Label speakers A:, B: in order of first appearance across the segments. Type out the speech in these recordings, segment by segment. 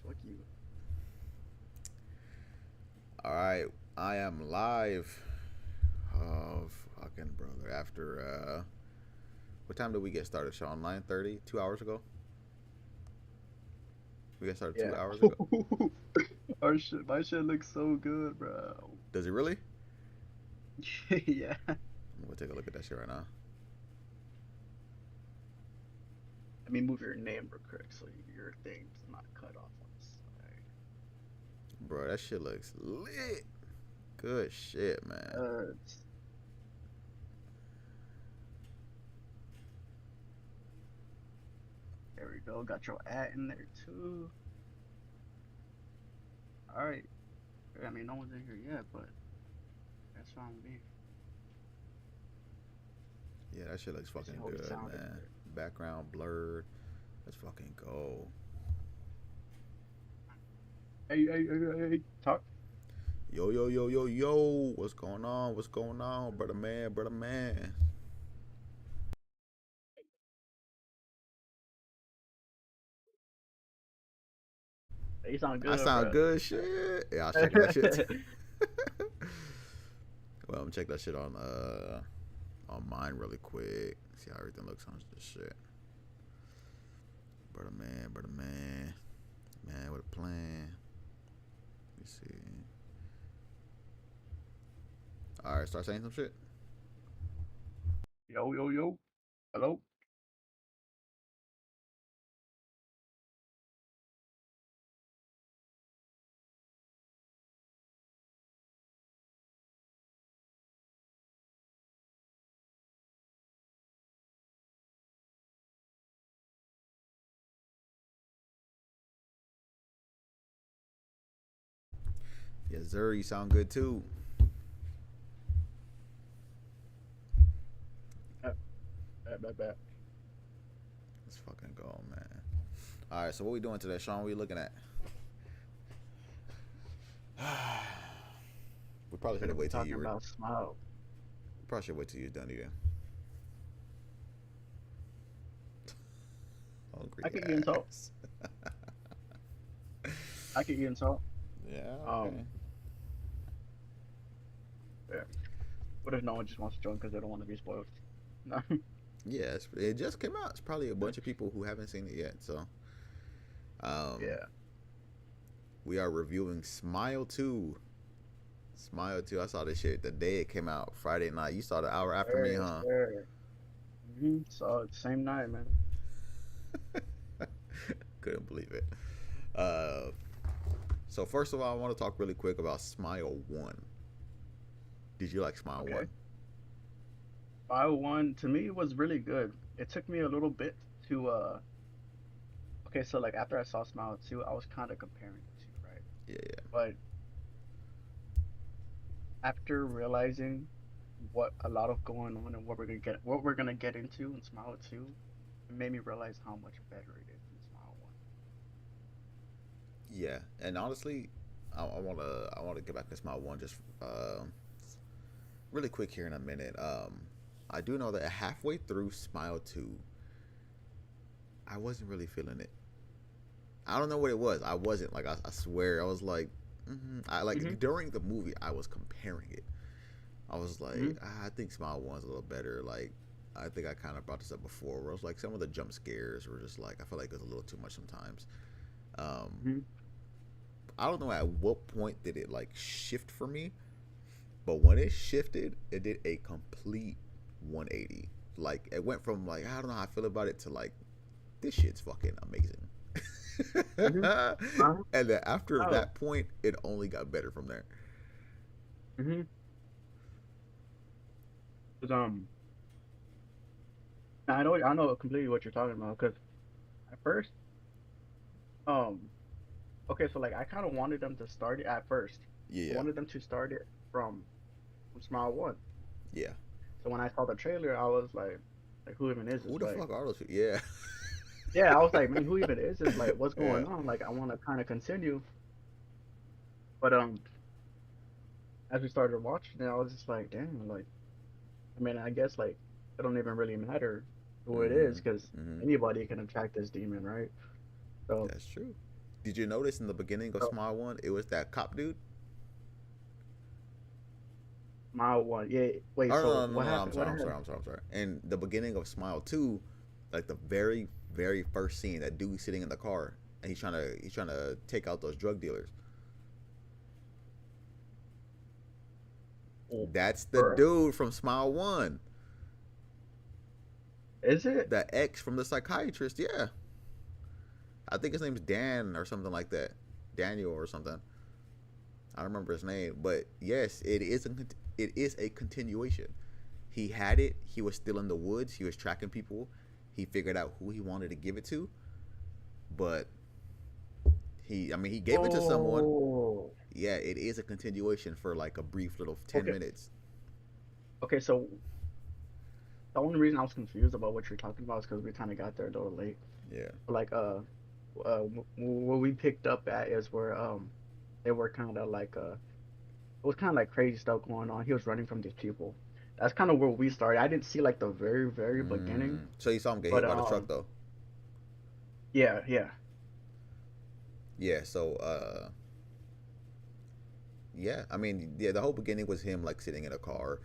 A: Fuck you.
B: All right, I am live. Oh, fucking brother. After what time did we get started, Sean? 9:30. 2 hours ago. We got started two
A: Yeah.
B: hours ago.
A: My shit looks so good, bro.
B: Does it really?
A: Yeah.
B: I'm gonna take a look at that shit right now,
A: Let me move your name real quick so your thing's not cut off on the side.
B: bro. That shit looks lit. Good shit, man.
A: Uh, there we go. Got your ad in there too. All right. I mean, no one's in here yet, but that's fine with me.
B: Yeah, that shit looks
A: Let me see
B: fucking
A: how we
B: good,
A: sound in
B: man.
A: here.
B: Background blurred. Let's fucking go.
A: Hey, talk.
B: Yo, yo, yo, yo, yo. What's going on? What's going on, brother man? Brother man.
A: You sound
B: I
A: good,
B: sound
A: bro.
B: good, shit. Yeah, I was checking that shit. Well, I'm gonna check that shit on mine really quick. See how everything looks on this shit. Brother man, man with a plan. Let me see. All right, start saying some shit.
A: Yo, yo, yo. Hello.
B: Yes, sir. You sound good too.
A: Uh, Bet.
B: Let's fucking go, man. All right, so what we doing today, Sean? What we looking at? We probably
A: We're
B: should
A: gonna
B: have
A: be
B: waited till
A: talking
B: you were.
A: about smile.
B: Probably should wait till you're done eating.
A: I
B: Hungry
A: could eat and talk.
B: ass.
A: I could eat and talk.
B: Yeah. Okay.
A: Um, yeah. What if no one just wants to join because they don't want to be spoiled? No.
B: Yes, it just came out. It's probably a bunch of people who haven't seen it yet. So, um,
A: Yeah.
B: we are reviewing Smile 2. Smile 2. I saw this shit the day it came out, Friday night. You saw it an hour after me,
A: Sure,
B: huh?
A: sure. So same night, man.
B: Couldn't believe it. Uh, so first of all, I want to talk really quick about Smile 1. Did you like Smile
A: Okay.
B: 1?
A: File one to me was really good. It took me a little bit to okay, so like after I saw Smile 2, I was kind of comparing the two, right?
B: Yeah, yeah.
A: But after realizing what a lot of going on and what we're gonna get into in Smile 2, it made me realize how much better it is than Smile 1.
B: Yeah, and honestly, I wanna get back to Smile 1 just really quick here in a minute. I do know that halfway through Smile 2, I wasn't really feeling it. I don't know what it was. I wasn't like I swear I was like, I
A: Mm-hmm.
B: like during the movie I was comparing it. I was
A: Mm-hmm.
B: like, I think Smile One's a little better. Like, I think I kind of brought this up before. Where I was like, some of the jump scares were just like I feel like it was a little too much sometimes. Um,
A: Mm-hmm.
B: I don't know at what point did it like shift for me, but when it shifted, it did a complete 180. Like it went from like I don't know how I feel about it to like this shit's fucking amazing.
A: Mm-hmm. Uh-huh.
B: And then after
A: Oh.
B: that point, it only got better from there.
A: Mm-hmm. 'Cause, I know completely what you're talking about. Because at first, um, okay, so like I kind of wanted them to start it at first. I
B: Yeah,
A: wanted them to start it from Smile One.
B: yeah.
A: So when I saw the trailer, I was like who even is
B: Who
A: this?
B: the
A: Like,
B: fuck are those people? Yeah.
A: yeah, I was like, man, who even is this? Like, what's
B: Yeah.
A: going on? Like, I want to kind of continue, but as we started watching it, I was just like, damn, like, I mean, I guess like it don't even really matter who it is
B: Mm-hmm.
A: because
B: Mm-hmm.
A: anybody can attract this demon, right? So
B: That's true. Did you notice in the beginning of
A: So
B: Smile One, it was that cop dude?
A: my one, yeah. Wait,
B: Oh
A: so
B: no, no, no,
A: what
B: no, no, I'm
A: happened? What
B: sorry, I'm sorry,
A: happened?
B: I'm sorry, I'm sorry. In the beginning of Smile Two, like the very, very first scene, that dude sitting in the car and he's trying to take out those drug dealers.
A: Oh,
B: That's the
A: bruh.
B: dude from Smile One,
A: Is it?
B: the ex from the psychiatrist. Yeah, I think his name's Dan or something like that, Daniel or something. I don't remember his name, but yes, it is a continuation. He had it. He was still in the woods. He was tracking people. He figured out who he wanted to give it to, but he gave it to someone.
A: Oh,
B: Yeah, it is a continuation for like a brief little 10
A: okay.
B: minutes.
A: Okay, so the only reason I was confused about what you're talking about is because we kind of got there a little late.
B: Yeah.
A: But like, where we picked up at is where they were kind of like it was kind of like crazy stuff going on. He was running from these people. That's kind of where we started. I didn't see like the very beginning,
B: So you saw him get
A: but
B: hit by the truck though.
A: yeah, yeah.
B: Yeah. So yeah, I mean, yeah, the whole beginning was him like sitting in a car.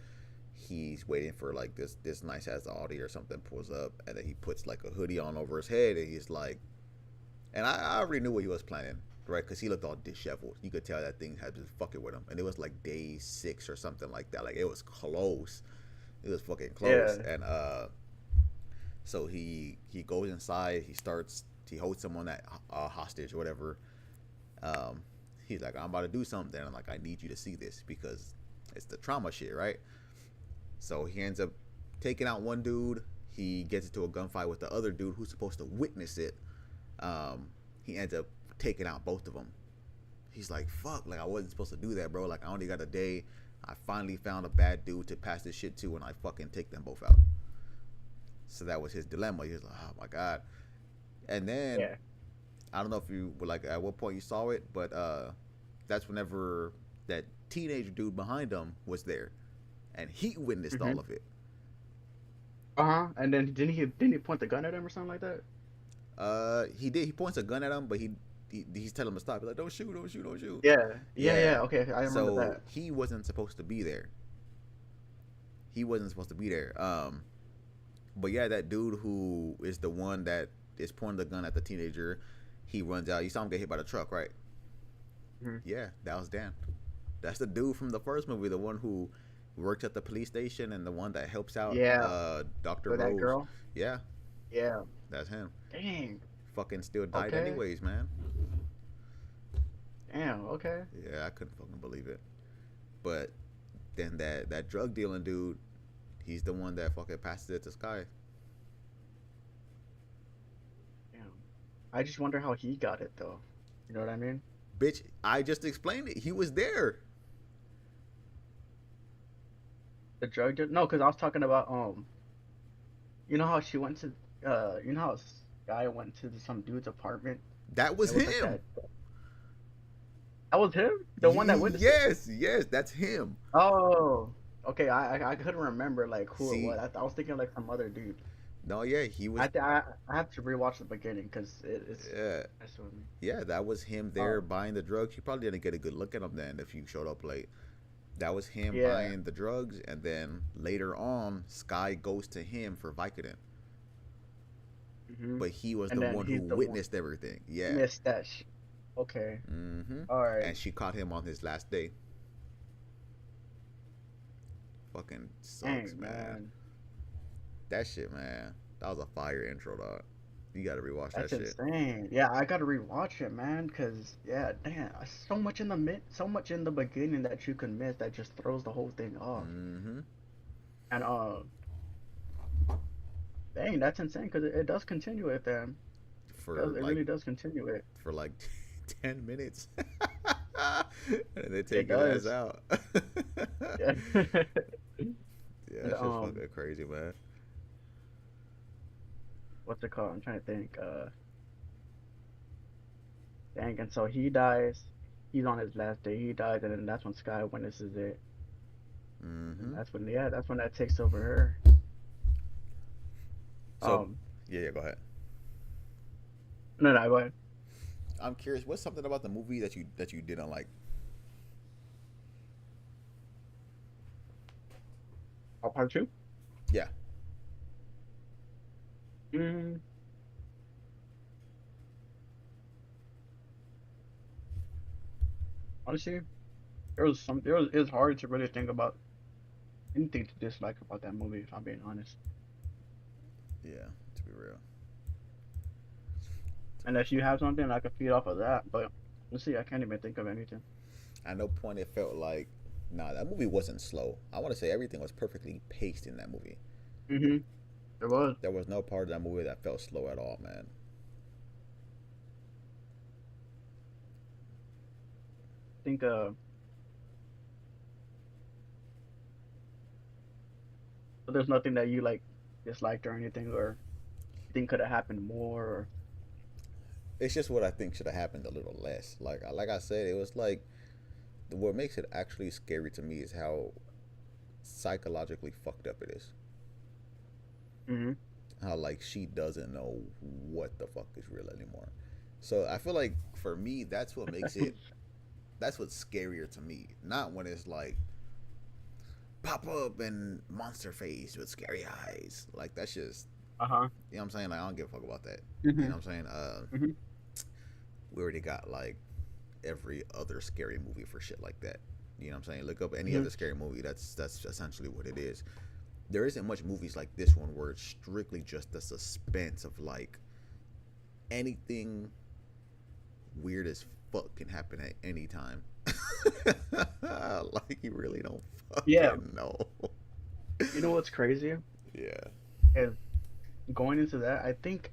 B: He's waiting for like this nice ass Audi or something pulls up, and then he puts like a hoodie on over his head, and he's like, and I already knew what he was planning, right? Because he looked all disheveled. You could tell that thing had been fucking with him, and it was like day 6 or something like that. Like it was close. It was fucking close,
A: Yeah.
B: and so he goes inside. He holds someone that hostage or whatever. Um, he's like, I'm about to do something. I'm like, I need you to see this because it's the trauma shit, right? So he ends up taking out one dude. He gets into a gunfight with the other dude who's supposed to witness it. He ends up taking out both of them. He's like, fuck, like I wasn't supposed to do that, bro. Like I only got a day. I finally found a bad dude to pass this shit to, and I fucking take them both out. So that was his dilemma. He was like, oh my god. And then
A: Yeah.
B: I don't know if you were like at what point you saw it, but that's whenever that teenage dude behind him was there, and he witnessed
A: Hmm.
B: all of it.
A: Uh-huh. And then didn't he point the gun at him or something like that?
B: He did. He points a gun at him, but he's telling him to stop. He's like, "Don't shoot! Don't shoot! Don't shoot!"
A: Yeah. Yeah,
B: Yeah.
A: yeah. Okay, I remember
B: So
A: that.
B: he wasn't supposed to be there. He wasn't supposed to be there. But yeah, that dude who is the one that is pointing the gun at the teenager, he runs out. You saw him get hit by the truck, right?
A: Hmm.
B: Yeah, that was Dan. That's the dude from the first movie, the one who works at the police station and the one that helps out
A: Yeah.
B: Dr.
A: With that
B: Rose.
A: girl.
B: Yeah,
A: Yeah.
B: that's him.
A: Dang.
B: Fucking still died
A: Okay.
B: anyways, man.
A: Damn. Okay.
B: Yeah, I couldn't fucking believe it. But then that drug dealing dude, he's the one that fucking passes it to Sky.
A: Damn. I just wonder how he got it though. You know what I mean?
B: Bitch, I just explained it. He was there.
A: The drug deal. No, because I was talking about you know how she went to you know how this guy went to some dude's apartment
B: That
A: and
B: was
A: it was like
B: him.
A: that. That was him, the one that witnessed it.
B: Yes, yes, that's him.
A: Oh, okay. I couldn't remember like who it was.
B: See,
A: I was thinking like some other dude.
B: no, yeah, he was.
A: I have to rewatch the beginning because it's
B: Yeah,
A: messing with me.
B: yeah, that was him there
A: Oh,
B: buying the drugs. You probably didn't get a good look at him then if you showed up late. That was him
A: yeah.
B: buying the drugs, and then later on, Sky goes to him for Vicodin,
A: Hmm.
B: but he was
A: And
B: the
A: then
B: one who
A: he's the one
B: witnessed everything. Yeah.
A: missed that. Okay.
B: Mm-hmm.
A: All right.
B: And she caught him on his last day. Fucking sucks,
A: Dang,
B: man.
A: man.
B: That shit, man. That was a fire intro, dog. You gotta rewatch that
A: That's
B: shit.
A: insane. Yeah, I gotta rewatch it, man. Cause yeah, damn, so much in the so much in the beginning that you can miss that just throws the whole thing off.
B: Mm-hmm.
A: And dang, that's insane. Cause it does continue it. Then
B: For
A: it
B: like
A: really does continue it.
B: for like 10 minutes, and they
A: It
B: take his ass
A: does.
B: out.
A: Yeah.
B: Yeah,
A: And
B: that shit's fucking crazy, man.
A: what's it called? I'm trying to think. Dang, and so he dies. He's on his last day. He dies, and then that's when Sky witnesses it, and
B: Mm-hmm.
A: that's when yeah, that's when that takes over her.
B: So,
A: Um,
B: yeah, yeah, go ahead.
A: no, no, go ahead.
B: I'm curious. What's something about the movie that you didn't like?
A: Oh, part two.
B: Yeah,
A: Mm, honestly, it's hard to really think about anything to dislike about that movie, if I'm being honest.
B: yeah. To be real, to be
A: Unless you have something I could feed off of that, but let's see, I can't even think of anything.
B: at no point it felt like, nah, that movie wasn't slow. I want to say everything was perfectly paced in that movie.
A: Mm-hmm. There was.
B: There was no part of that movie that felt slow at all, man.
A: I think but there's nothing that you like disliked or anything, or think could have happened more. Or,
B: It's just what I think should have happened a little less. Like I said, it was like what makes it actually scary to me is how psychologically fucked up it is.
A: mm-hmm.
B: How like she doesn't know what the fuck is real anymore. So I feel like for me, that's what makes it. That's what's scarier to me. Not when it's like pop up and monster face with scary eyes. Like that's just
A: Uh-huh.
B: you know what I'm saying. Like I don't give a fuck about that. You
A: Mm-hmm.
B: know what I'm saying.
A: Mm-hmm.
B: We already got like every other scary movie for shit like that. You know what I'm saying? Look up any
A: Mm-hmm.
B: other scary movie. That's essentially what it is. There isn't much movies like this one where it's strictly just the suspense of like anything weird as fuck can happen at any time. Like you really don't
A: Yeah.
B: fucking know.
A: You know what's crazy?
B: Yeah.
A: Is going into that, I think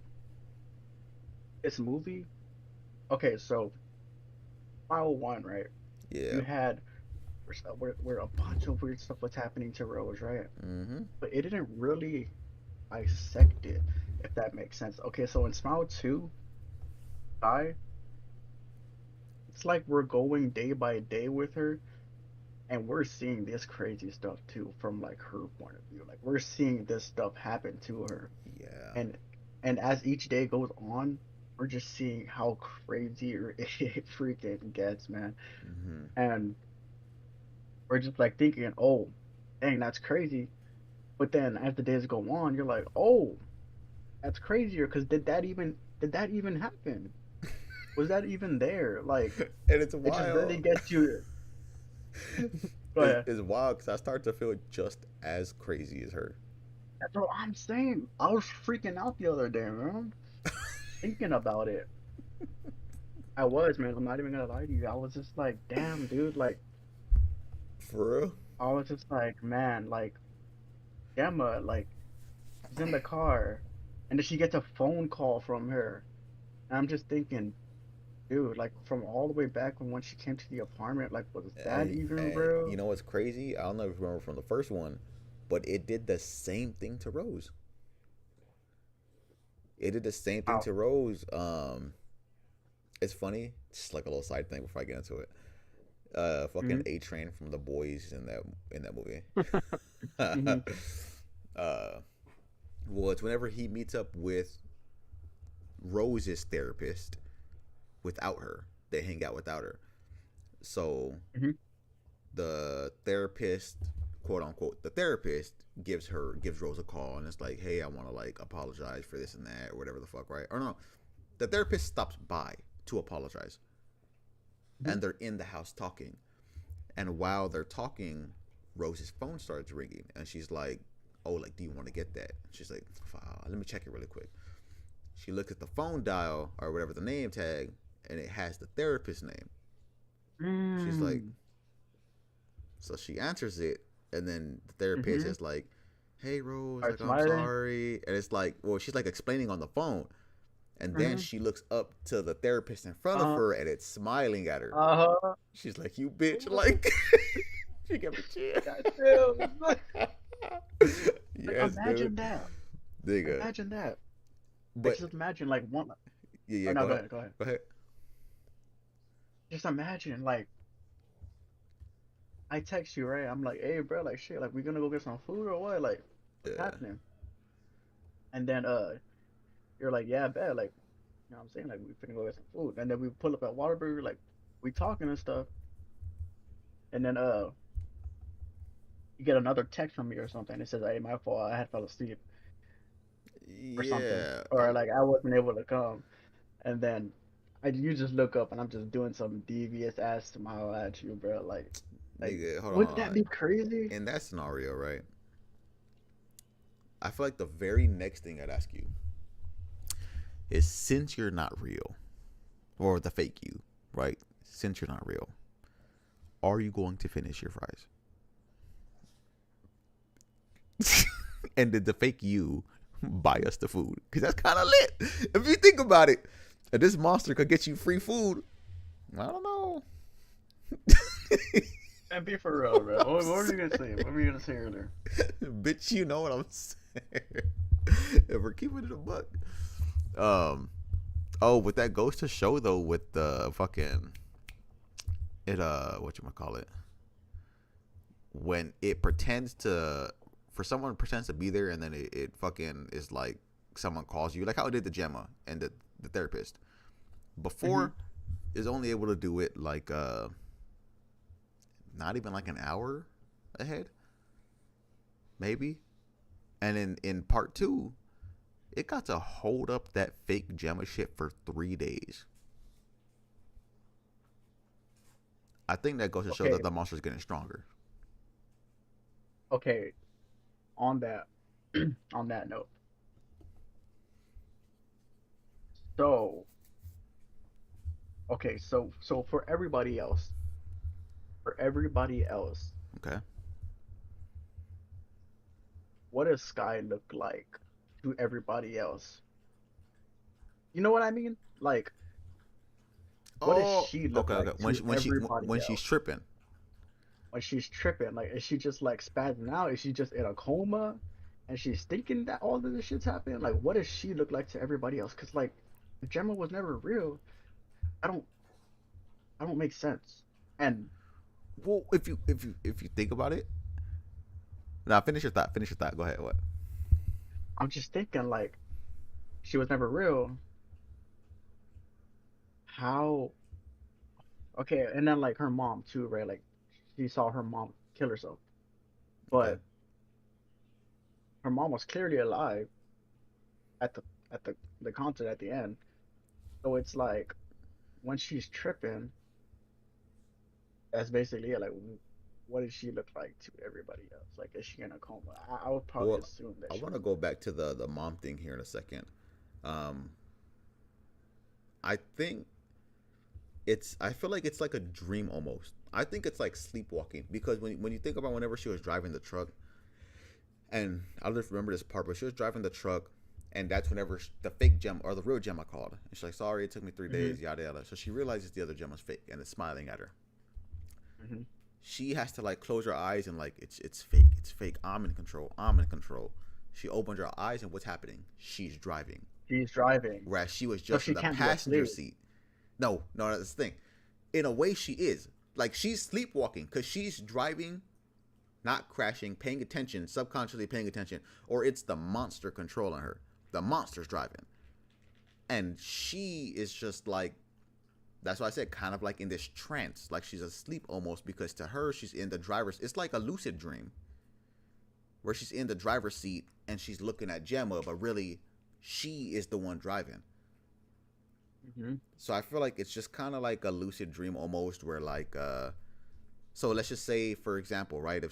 A: this movie. Okay, so file one, right?
B: Yeah.
A: You had where a bunch of weird stuff was happening to Rose, right?
B: Mm-hmm.
A: But it didn't really dissect it, if that makes sense. Okay, so in Smile 2, I it's like we're going day by day with her, and we're seeing this crazy stuff too from like her point of view. Like we're seeing this stuff happen to her,
B: Yeah.
A: and as each day goes on, we're just seeing how crazier it freaking gets, man.
B: Mm-hmm.
A: And we're just like thinking, oh, dang, that's crazy. But then as the days go on, you're like, oh, that's crazier because did that even happen? Was that even there? Like
B: And it's
A: it just really
B: wild.
A: gets you. Go ahead.
B: It's wild because I start to feel just as crazy as her.
A: That's what I'm saying. I was freaking out the other day, man. Thinking about it. I was, man. I'm not even gonna lie to you. I was just like, damn, dude. Like,
B: For real?
A: I was just like, man, like, Gemma, like, she's in the car, and then she gets a phone call from her. And I'm just thinking, dude, like, from all the way back from when she came to the apartment, like, was that even
B: And you
A: real?
B: know what's crazy? I don't know if you remember from the first one, but it did the same thing to Rose. It did the same thing
A: Wow.
B: to Rose. It's funny. Just like a little side thing before I get into it. Fucking
A: Mm-hmm.
B: A Train from the boys in that movie.
A: Mm-hmm.
B: uh, well, it's whenever he meets up with Rose's therapist without her. They hang out without her. So
A: Mm-hmm.
B: the therapist, quote unquote, the therapist gives Rose a call and it's like, hey, I want to like apologize for this and that or whatever the fuck, right? Or no, the therapist stops by to apologize,
A: Mm-hmm.
B: and they're in the house talking. And while they're talking, Rose's phone starts ringing, and she's like, "Oh, like, do you want to get that?" She's like, "Let me check it really quick." She looks at the phone dial or whatever the name tag, and it has the therapist's name. She's like,
A: Mm-hmm.
B: so she answers it, and then the therapist
A: Mm-hmm.
B: is like, "Hey, Rose,
A: Start
B: like, I'm
A: smiling.
B: sorry," and it's like, well, she's like explaining on the phone, and then
A: Mm-hmm.
B: she looks up to the therapist in front of
A: Uh-huh.
B: her, and it's smiling at her.
A: Uh-huh.
B: She's like, "You bitch!" Like, she got me chill.
A: God damn. Like
B: Yes, dude.
A: imagine that.
B: Nigga.
A: Imagine that. Like
B: But
A: just imagine like one.
B: yeah,
A: Oh
B: yeah.
A: no,
B: Go
A: go
B: ahead.
A: ahead, go ahead.
B: Go ahead.
A: Just imagine like I text you, right? I'm like, hey bro, like shit, like we gonna go get some food or what? Like what's
B: Yeah.
A: happening? And then you're like, yeah, bet. Like You know what I'm saying? Like we finna go get some food, and then we pull up at Waterbury, like we talking and stuff, and then you get another text from me or something. It says, "Hey, my fault. I had fell asleep or something,
B: Yeah.
A: or like I wasn't able to come." And then you just look up, and I'm just doing some devious ass smile at you, bro. Like,
B: Nigga, hold on,
A: wouldn't
B: hold
A: that
B: on.
A: be crazy?
B: In that scenario, right? I feel like the very next thing I'd ask you is, since you're not real, or the fake you, right? Since you're not real, are you going to finish your fries? And did the fake you buy us the food? Because that's kind of lit. If you think about it, if this monster could get you free food, I don't know.
A: And be for real,
B: What
A: bro.
B: I'm
A: What were you gonna say?
B: saying.
A: What were you gonna say earlier?
B: Bitch, you know what I'm saying. If we're keeping it a buck. Oh, but that goes to show though with the fucking what you call it, when it pretends to, for someone pretends to be there and then it fucking is like someone calls you, like how it did the Gemma and the therapist
A: Hmm.
B: before, is only able to do it like not even like an hour ahead maybe, and in part two it got to hold up that fake Gemma shit for 3 days. I think that goes to show that
A: Okay,
B: the monster's getting stronger.
A: okay. On that, on that note, so okay, so for everybody else,
B: Okay.
A: what does Sky look like to everybody else? You know what I mean? Like, what does
B: Oh,
A: she look
B: okay,
A: like
B: okay. When
A: to
B: she when she
A: everybody
B: when she's
A: else
B: tripping.
A: when she's tripping? Like, is she just like spazzing out? Is she just in a coma and she's thinking that all of this shit's happening? Like, what does she look like to everybody else? Because like, if Gemma was never real, I don't, I don't make sense. And
B: Well, if you think about it, now finish your thought. Finish your thought. Go ahead. What?
A: I'm just thinking like, she was never real. How? Okay, and then like her mom too, right? Like, she saw her mom kill herself,
B: Okay.
A: but her mom was clearly alive at the concert at the end. So it's like when she's tripping, that's basically it. Like, what does she look like to everybody else? Like, is she in a coma? I would probably
B: Well,
A: assume that
B: I
A: she
B: want to
A: was.
B: go back to the mom thing here in a second. Um, I think it's. I feel like it's like a dream almost. I think it's like sleepwalking because when you think about whenever she was driving the truck, and I'll just remember this part, but she was driving the truck, and that's whenever the fake Gemma or the real Gemma called. And she's like, "Sorry, it took me 3 days."
A: Hmm.
B: Yada yada. So she realizes the other Gemma's fake and is smiling at her.
A: Hmm.
B: She has to like close her eyes and like it's fake, it's fake. I'm in control. I'm in control. She opens her eyes and what's happening? She's driving,
A: She's driving,
B: whereas she was
A: so
B: just in
A: she
B: the
A: can't be
B: passenger
A: asleep.
B: seat. No, no, that's the thing. In a way, she is like she's sleepwalking because she's driving, not crashing, paying attention, subconsciously paying attention, or it's the monster controlling her. The monster's driving, and she is just like, that's why I said kind of like in this trance, like she's asleep almost because to her she's in the driver's. It's like a lucid dream where she's in the driver's seat and she's looking at Gemma, but really she is the one driving.
A: Hmm.
B: So I feel like it's just kind of like a lucid dream almost, where like so let's just say for example, right?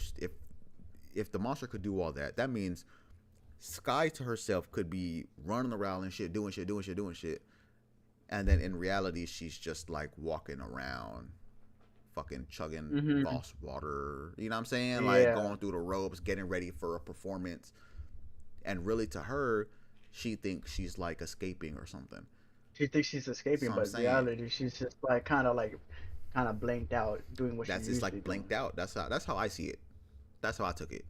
B: If the monster could do all that, that means Sky to herself could be running around and shit, doing shit, doing shit, doing shit, and then in reality she's just like walking around fucking chugging
A: Hmm.
B: Voss water, you know what I'm saying? Like
A: Yeah,
B: going through the ropes, getting ready for a performance. And really to her, she thinks she's like escaping or something.
A: she thinks she's escaping,
B: So I'm
A: but in
B: saying
A: reality, she's just like kind of blanked out, doing what she's
B: that's it's
A: usually
B: like
A: doing.
B: blanked out. That's how I see it. That's how I took it.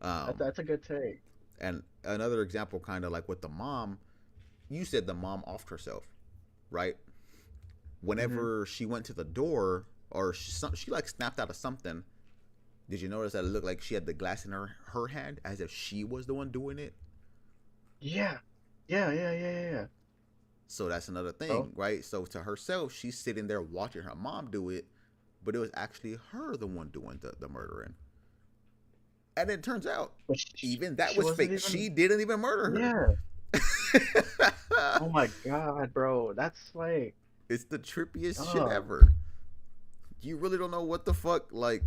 B: Um,
A: That's a good take.
B: and another example, kind of like with the mom, you said the mom offed herself, right?
A: Hmm.
B: Whenever she went to the door, or she like snapped out of something. Did you notice that it looked like she had the glass in her hand as if she was the one doing it?
A: Yeah, yeah, yeah, yeah, yeah, yeah.
B: So that's another
A: So,
B: thing, right? So to herself, she's sitting there watching her mom do it, but it was actually her the one doing the murdering. And it turns out
A: but
B: even that
A: she
B: was
A: wasn't
B: fake. She
A: even.
B: didn't even murder
A: Yeah.
B: her.
A: Oh my God, bro. That's like,
B: It's the trippiest shit
A: uh.
B: ever. You really don't know what the fuck, like,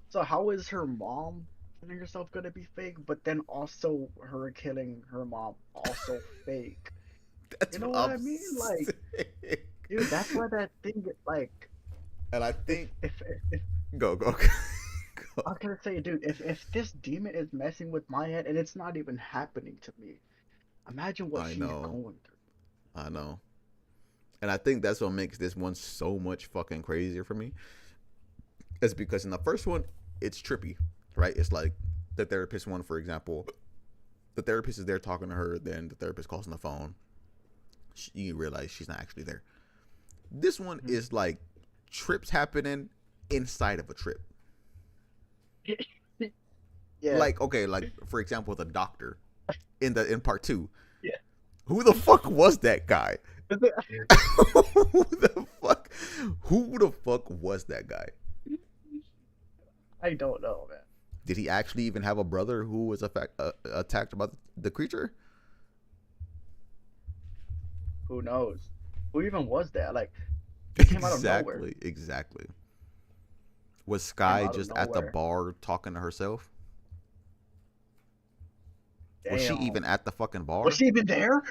A: So how is her mom killing herself gonna be fake, but then also her killing her mom also fake?
B: that's
A: You know
B: what
A: what
B: I'm
A: I mean? Like,
B: saying.
A: dude, that's why that thing like
B: And I
A: if
B: think,
A: if
B: go, go, go.
A: I was gonna say, dude, if this demon is messing with my head and it's not even happening to me, imagine what
B: I
A: she's
B: know,
A: going through.
B: I know. And I think that's what makes this one so much fucking crazier for me. Is because in the first one, it's trippy, right? It's like the therapist one, for example. The therapist is there talking to her, then the therapist calls on the phone. You realize she's not actually there. This one
A: Mhm.
B: is like trips happening inside of a trip.
A: Yeah.
B: Like, okay, like for example, the doctor in part two.
A: Yeah.
B: Who the fuck was that guy? Who the fuck? Who the fuck was that guy?
A: I don't know, man.
B: Did he actually even have a brother who was attacked by the creature?
A: Who knows? Who even was that? Like, he came out of nowhere.
B: Exactly, exactly. Was
A: Came
B: Sky
A: out of
B: just at the
A: nowhere.
B: bar talking to herself? Was she
A: Damn.
B: even at the fucking
A: Was
B: bar?
A: she even there?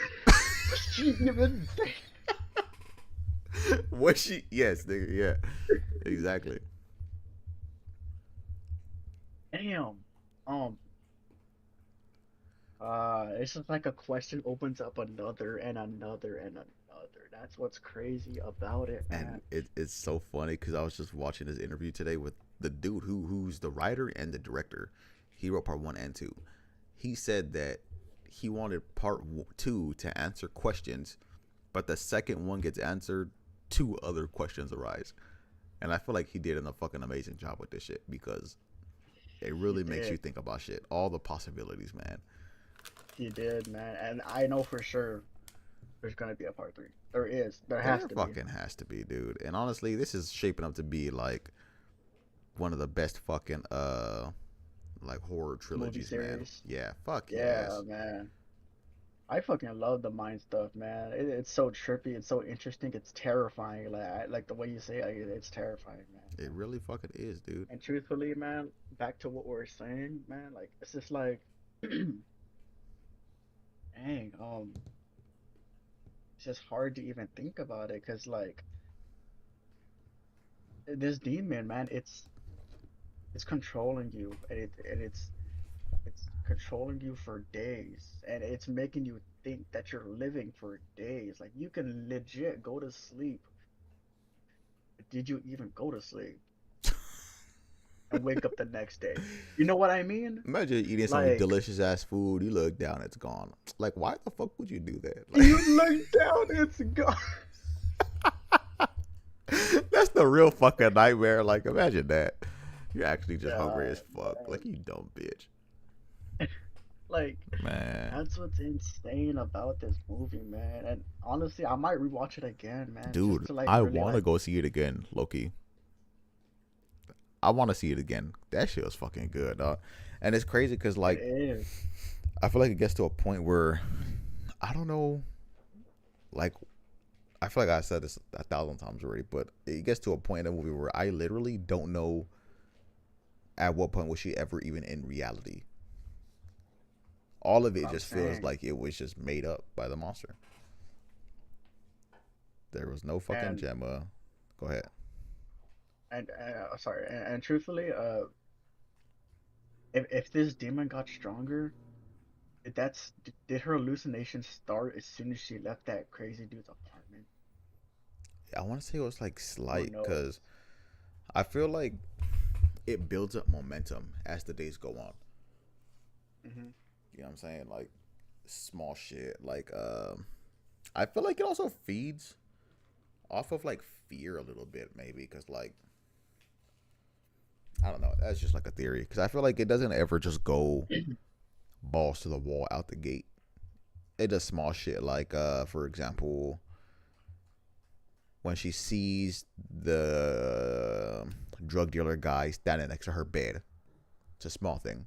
A: Was she even there?
B: Was she? Yes, nigga, yeah, exactly.
A: Damn. Um, it's just like a question opens up another and another and another. That's what's crazy about it,
B: And
A: man.
B: it's so funny because I was just watching this interview today with the dude who's the writer and the director. He wrote part one and two. He said that he wanted part two to answer questions, but the second one gets answered, two other questions arise. And I feel like he did a fucking amazing job with this shit because it
A: He
B: really makes you
A: did.
B: think about shit, all the possibilities, man.
A: He did, man. And I know for sure there's gonna be a part three. There is. There has
B: There
A: to be.
B: fucking has to be, dude. And honestly, this is shaping up to be like one of the best fucking like horror
A: Movie
B: trilogies, man.
A: series.
B: Yeah, fuck
A: Yeah,
B: yes.
A: man. I fucking love the mind stuff, man. It's so trippy. It's so interesting. It's terrifying. Like the way you say it, it's terrifying, man.
B: It really fucking is, dude.
A: And truthfully, man, back to what we're saying, man. Like it's just like, dang, it's just hard to even think about it, cause like this demon, man, it's controlling you, and it's controlling you for days, and it's making you think that you're living for days. Like you can legit go to sleep. Did you even go to sleep and wake up the next day? You know what I mean?
B: Imagine eating some
A: Like
B: delicious ass food. You look down, it's gone. Like, why the fuck would you do that? Like,
A: you look down, it's gone.
B: that's the real fucking nightmare. Like, imagine that. You're actually just hungry
A: Yeah,
B: as fuck. Like, you dumb bitch.
A: like
B: Man.
A: that's what's insane about this movie, man. And honestly, I might rewatch it again, man, just
B: Dude,
A: to like
B: I
A: really
B: want to
A: like
B: go see it again, Loki. I want to see it again. That shit was fucking good, dog. And it's crazy because,
A: it
B: like,
A: is.
B: I feel like it gets to a point where I don't know, like, I feel like I said this 1,000 times already, but it gets to a point in the movie where I literally don't know at what point was she ever even in reality. All of
A: What
B: it
A: I'm
B: just feels
A: saying.
B: like it was just made up by the monster. There was no fucking
A: And
B: Gemma. Go ahead.
A: sorry, and truthfully, if this demon got stronger, did her hallucinations start as soon as she left that crazy dude's apartment?
B: I want to say it was like
A: Who
B: slight
A: knows?
B: because I feel like it builds up momentum as the days go on.
A: Hmm.
B: You know what I'm saying? Like small shit. Like I feel like it also feeds off of like fear a little bit, maybe because like I don't know. That's just like a theory because I feel like it doesn't ever just go balls to the wall out the gate. it does small shit like, for example, when she sees the drug dealer guy standing next to her bed. It's a small thing,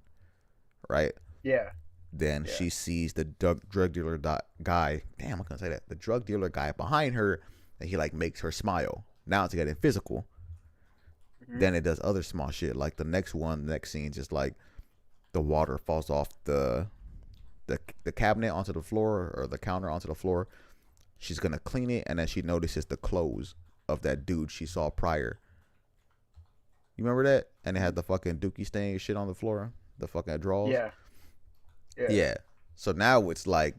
B: right?
A: Yeah,
B: Then
A: yeah.
B: she sees the drug dealer guy. Damn, I couldn't say that. The drug dealer guy behind her, and he like makes her smile. Now it's getting physical.
A: Hmm.
B: Then it does other small shit. Like the next one, the next scene, just like the water falls off the cabinet onto the floor or the counter onto the floor. She's gonna clean it, and then she notices the clothes of that dude she saw prior. You remember that? And it had the fucking dookie stain shit on the floor, the fucking drawers.
A: Yeah, yeah.
B: Yeah. So now it's like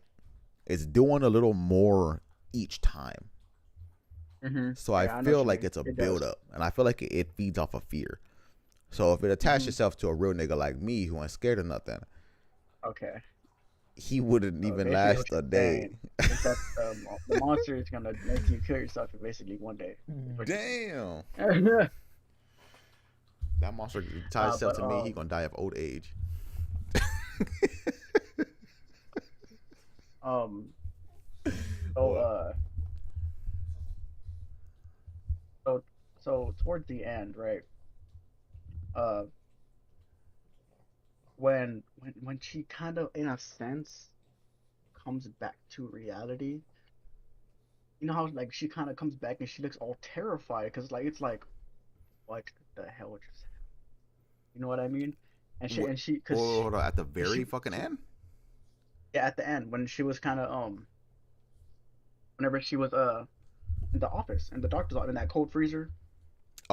B: it's doing a little more each time.
A: Hmm.
B: So I
A: Yeah, I know what
B: feel
A: you
B: like
A: mean.
B: it's a
A: It
B: build
A: does.
B: up, and I feel like it feeds off of fear. So if it attached
A: Hmm.
B: itself to a real nigga like me who ain't scared of nothing,
A: Okay.
B: he wouldn't
A: So
B: even
A: basically, what
B: last
A: you're
B: a day.
A: saying is that the monster is gonna make you kill yourself in basically one day. Is what you're
B: Damn.
A: saying.
B: That monster ties itself
A: But
B: to me, he gonna die of old age.
A: um, so
B: What?
A: uh, so so towards the end, right? Uh, when she kind of, in a sense, comes back to reality. You know how like she kind of comes back and she looks all terrified because like it's like what the hell just you know what I mean? And she
B: What?
A: and she because
B: Hold on. At the very
A: she
B: fucking end?
A: yeah, at the end when she was kind of whenever she was in the office in the doctor's office in that cold freezer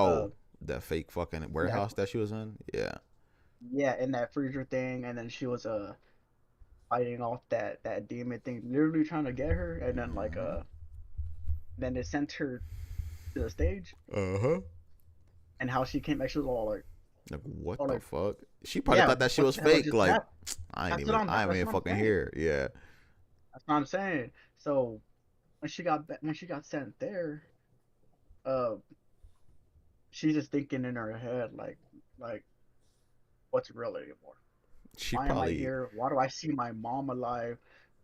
A: uh
B: Oh, the fake fucking
A: in that
B: warehouse that she was in? Yeah.
A: yeah in that freezer thing, and then she was fighting off that demon thing literally trying to get her, and then like
B: Mm-hmm.
A: then they sent her to the stage,
B: Uh huh.
A: and how she came back she was
B: Like, what
A: all
B: the
A: like
B: fuck? She probably
A: yeah
B: thought that shit
A: what
B: was
A: the hell
B: fake.
A: just
B: Like,
A: happened.
B: I ain't
A: That's
B: even
A: what I'm
B: fucking
A: saying.
B: here. Yeah.
A: That's what I'm saying. So when she got sent there, uh, she's just thinking in her head like what's real anymore?
B: She
A: Why am I
B: probably,
A: here? Why do I see my mom alive?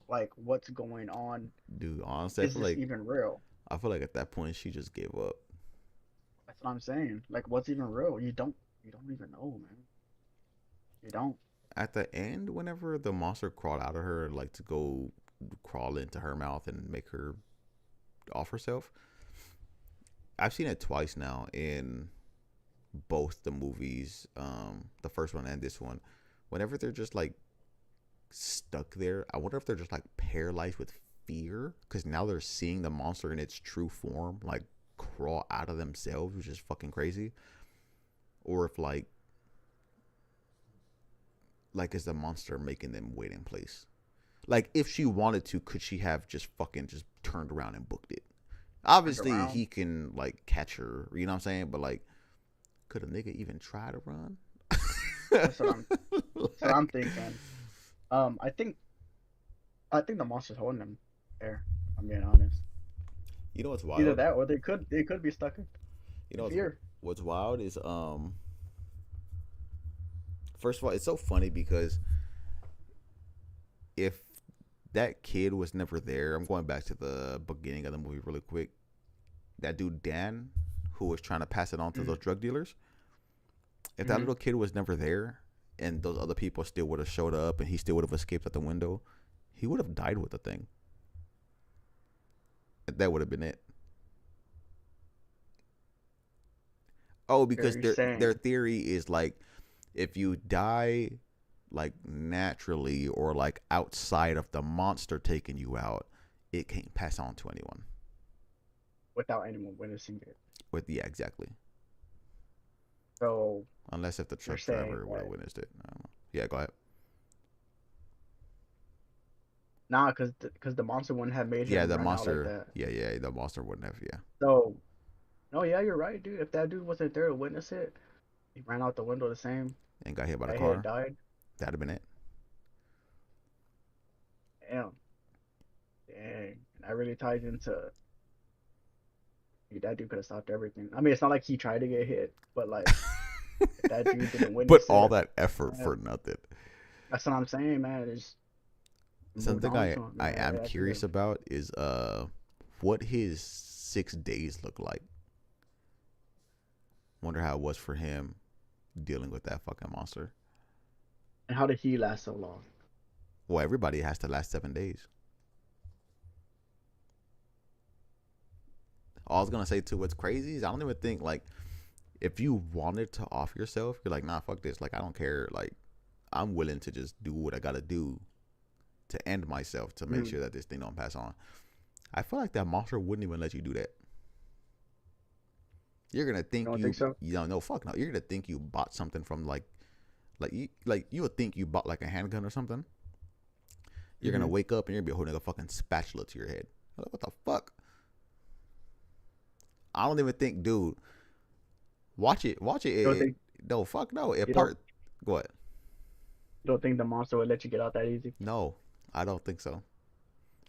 A: Like what's going on?
B: dude, honestly,
A: Is this even real?
B: I feel like at that point she just gave up.
A: That's what I'm saying. Like what's even real? You don't even know, man. You don't.
B: At the end, whenever the monster crawled out of her, like to go crawl into her mouth and make her off herself, I've seen it twice now in both the movies, the first one and this one. Whenever they're just like stuck there, I wonder if they're just like paralyzed with fear because now they're seeing the monster in its true form, like crawl out of themselves, which is fucking crazy. Or if like is the monster making them wait in place? Like if she wanted to, could she have just fucking just turned around and booked it?
A: Turned
B: Obviously,
A: around.
B: he can like catch her. You know what I'm saying? But like, could a nigga even try to run?
A: That's what I'm that's what I'm
B: Like,
A: thinking. I think the monster's holding them there, if I'm being honest.
B: you know what's
A: Either
B: wild?
A: that or they could be stuck
B: You
A: in
B: know
A: fear.
B: what's wild is first of all, it's so funny because if that kid was never there, I'm going back to the beginning of the movie really quick. That dude Dan, who was trying to pass it on to
A: Mm-hmm.
B: those drug dealers, if that
A: Mm-hmm.
B: little kid was never there, and those other people still would have showed up, and he still would have escaped at the window, he would have died with the thing. That would have been it. Oh, because
A: You're
B: their
A: saying
B: theory is like if you die like naturally or like outside of the monster taking you out, it can't pass on to anyone.
A: without anyone witnessing it.
B: With yeah, exactly.
A: So
B: Unless if the
A: you're
B: truck
A: saying
B: driver would have
A: that
B: witnessed it. I don't know. Yeah, go ahead.
A: nah, because the monster wouldn't have made
B: Yeah,
A: him
B: the
A: run out like
B: monster.
A: that.
B: Yeah, the monster wouldn't have. Yeah,
A: So no, yeah, you're right, dude. If that dude wasn't there to witness it, he ran out the window the same.
B: and got hit by the
A: That he had
B: car.
A: died.
B: That'd have been it.
A: Damn, dang. And that really ties into that dude could have stopped everything. I mean, it's not like he tried to get hit, but like if that dude didn't
B: But
A: witness
B: all
A: it,
B: that effort
A: man,
B: for nothing.
A: that's what I'm saying, man. It's moved
B: something
A: on to him.
B: I am
A: Yeah, I see
B: curious about is what his 6 days look like. Wonder how it was for him dealing with that fucking monster.
A: And how did he last so long?
B: Well, everybody has to last 7 days. All I was gonna say too, what's crazy is I don't even think like if you wanted to off yourself, you're like, nah, fuck this. Like I don't care. Like I'm willing to just do what I gotta do to end myself to make
A: Mm.
B: sure that this thing don't pass on. I feel like that monster wouldn't even let you do that. You're gonna
A: You
B: think
A: don't think so?
B: you don't know fuck no. You're gonna think you bought something from like you would think you bought like a handgun or something. You're gonna
A: Mm-hmm.
B: wake up and you're gonna be holding a fucking spatula to your head. Like, what the fuck? I don't even think, dude. Watch it. Watch it.
A: You don't think
B: No, fuck no. It
A: you don't
B: part. Go ahead.
A: you don't think the monster would let you get out that easy?
B: No, I don't think so.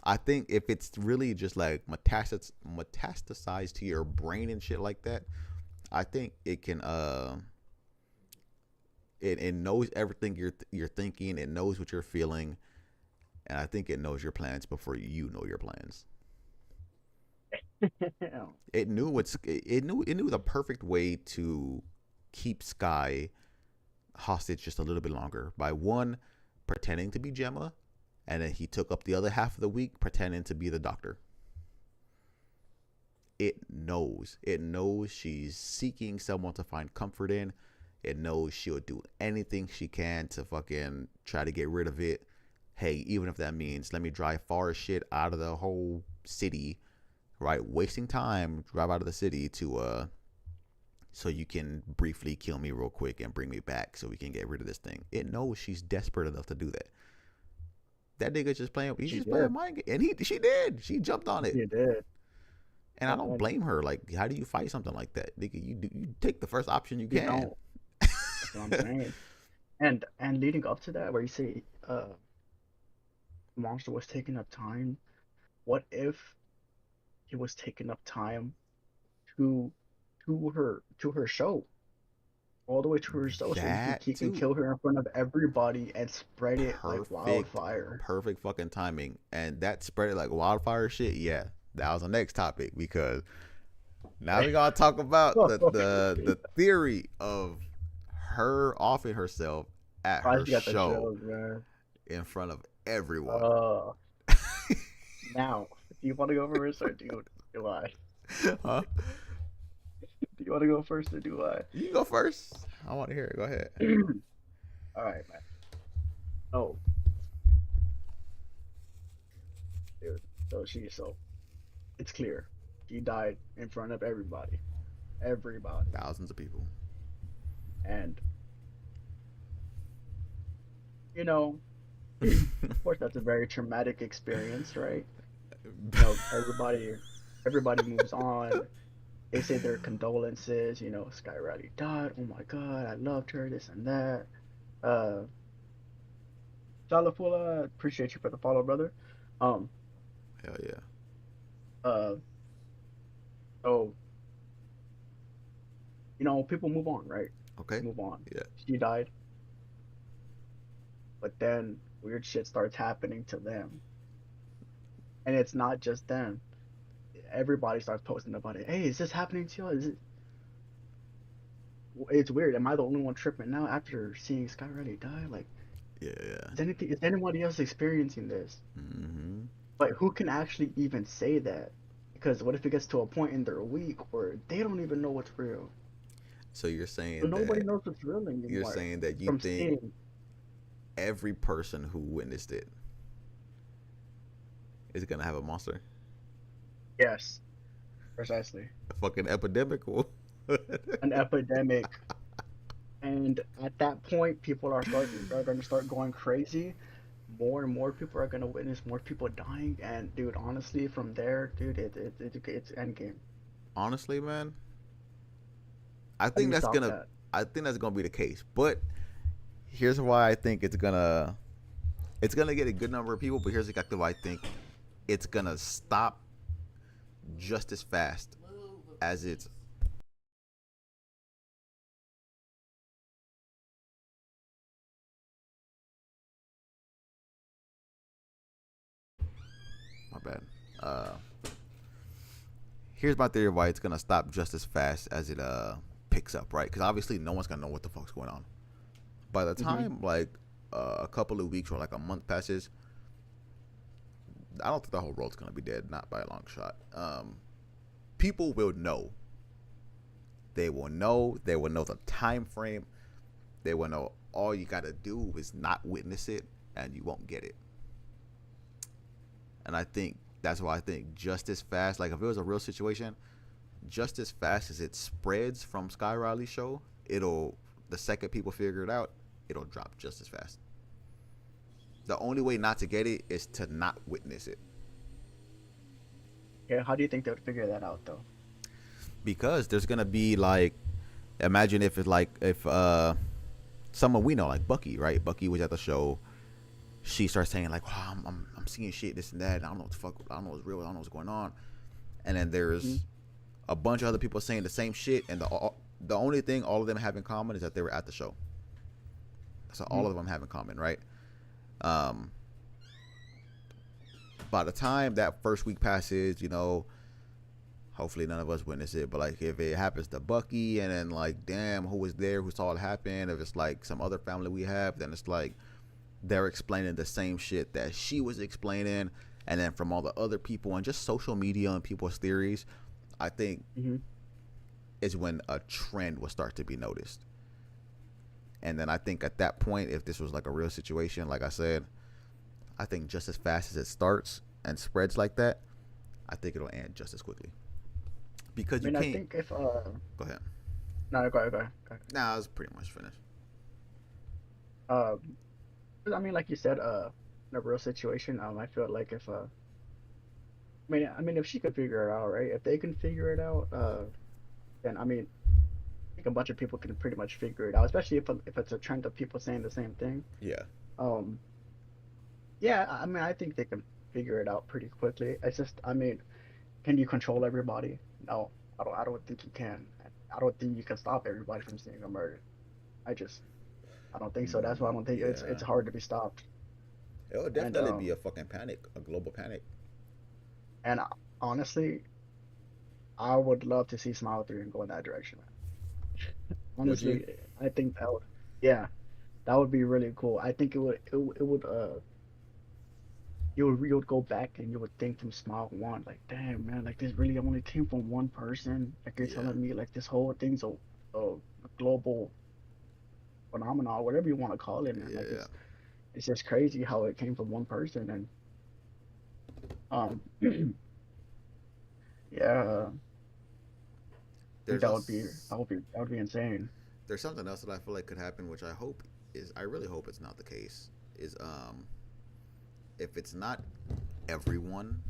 B: I think if it's really just like metastasized to your brain and shit like that, I think it can it knows everything you're thinking, it knows what you're feeling, and I think it knows your plans before you know your plans. It knew the perfect way to keep Sky hostage just a little bit longer by one pretending to be Gemma, and then he took up the other half of the week pretending to be the doctor. It knows she's seeking someone to find comfort in. It knows she'll do anything she can to fucking try to get rid of it. Hey, even if that means let me drive far as shit out of the whole city, right? Wasting time, drive out of the city to so you can briefly kill me real quick and bring me back so we can get rid of this thing. It knows she's desperate enough to do that. That nigga just playing. He's
A: She
B: just playing
A: did.
B: mind game, and she did. She jumped on it,
A: She did.
B: and I don't
A: And
B: blame her. Like, how do you fight something like that, nigga? You take the first option you
A: you
B: can.
A: don't. That's what I'm saying. And leading up to that, where you say monster was taking up time, what if he was taking up time to to her show, all the way to her show, so
B: That
A: he can
B: too.
A: kill her in front of everybody and spread it like
B: Perfect,
A: wildfire.
B: perfect fucking timing, and that spread it like wildfire. Shit, yeah. That was the next topic because now we gotta talk about the theory of her offing herself at
A: I
B: her
A: got the
B: show
A: chills, man.
B: in front of everyone.
A: Uh, Now, do you want to go first or do I?
B: Huh?
A: Do you want to go first or do I?
B: You go first. I want to hear it. Go ahead.
A: All right, man. Oh, dude. So it's clear. She died in front of everybody. Everybody.
B: Thousands of people.
A: And you know, of course that's a very traumatic experience, right? Everybody moves on. They say their condolences, Sky Riley died. Oh my god, I loved her, this and that. Uh Salafula, appreciate you for the follow, brother. Um,
B: Hell yeah.
A: uh so people move on, right?
B: Okay.
A: Move on.
B: Yeah.
A: She died, but then weird shit starts happening to them. And it's not just them. Everybody starts posting about it. Hey, is this happening to you? It's weird. Am I the only one tripping now after seeing Sky Riley die? Like,
B: Yeah. Yeah.
A: is anybody else experiencing this?
B: Mm-hmm.
A: But who can actually even say that? Because what if it gets to a point in their week where they don't even know what's real?
B: So
A: So nobody knows what's real
B: you're
A: anymore
B: saying that you
A: from
B: think
A: seeing.
B: every person who witnessed it is gonna have a monster,
A: Yes, precisely.
B: a fucking epidemic.
A: An epidemic. And at that point, people are going to start going crazy. More and more people are going to witness more people dying. And dude, honestly, from there, dude, it's endgame.
B: Honestly, man, I
A: How do
B: think
A: you
B: that's
A: stop
B: gonna
A: that?
B: I think that's gonna be the case. But here's why I think it's gonna get a good number of people. But here's exactly why I think it's gonna stop just as fast as it's Uh, Here's my theory of why it's gonna stop just as fast as it picks up, right? Because obviously no one's gonna know what the fuck's going on by the
A: Hmm.
B: time like a couple of weeks or like a month passes. I don't think the whole world's gonna be dead, not by a long shot. People will know. They will know. They will know the time frame. They will know. All you gotta do is not witness it, and you won't get it. And I think that's why I think just as fast, like if it was a real situation, just as fast as it spreads from Sky Riley's show, it'll the second people figure it out, it'll drop just as fast. The only way not to get it is to not witness it.
A: Yeah, how do you think they would figure that out though?
B: Because there's gonna be like, imagine if it's like if someone we know like Bucky, right? Bucky was at the show. She starts saying like, "Wow, I'm seeing shit, this and that. I don't know what the fuck. I don't know what's real. I don't know what's going on." And then
A: Hmm.
B: there's a bunch of other people saying the same shit, and the only thing all of them have in common is that they were at the show. So
A: Hmm.
B: all of them have in common, right? Um, by the time that first week passes, hopefully none of us witness it. But like if it happens to Bucky, and then like, damn, who was there? Who saw it happen? If it's like some other family we have, then it's like they're explaining the same shit that she was explaining, and then from all the other people and just social media and people's theories, I think
A: Hmm.
B: is when a trend will start to be noticed. And then I think at that point, if this was like a real situation, like I said, I think just as fast as it starts and spreads like that, I think it'll end just as quickly.
A: I
B: Because you
A: mean, I
B: can't.
A: think if
B: Go ahead.
A: no, go ahead, go ahead, go ahead.
B: Nah, I was pretty much finished.
A: Um, 'Cause I mean, like you said, in a real situation, I feel like if I mean, if she could figure it out, right? If they can figure it out, then I mean, I think a bunch of people can pretty much figure it out, especially if it's a trend of people saying the same thing.
B: Yeah.
A: Um, yeah, I mean, I think they can figure it out pretty quickly. It's just, I mean, can you control everybody? No, I don't. I don't think you can. I don't think you can stop everybody from seeing a murder. I just, I don't think so. That's why I don't think it's
B: Yeah.
A: hard to be stopped.
B: It would
A: And
B: definitely be a fucking panic, a global panic.
A: and honestly, I would love to see Smile 3 and go in that direction.
B: Would you?
A: Honestly, I think yeah, that would be really cool. I think it would you would go back and you would think from Smile 1, like, damn man, like this really only came from one person. Like you're
B: Yeah.
A: telling me like this whole thing's a global phenomenon, whatever you want to call it, man. Like
B: Yeah.
A: it's just crazy how it came from one person. And um yeah, I think
B: There's us.
A: that would be insane.
B: There's something else that I feel like could happen, which I really hope it's not the case. Is if it's not everyone,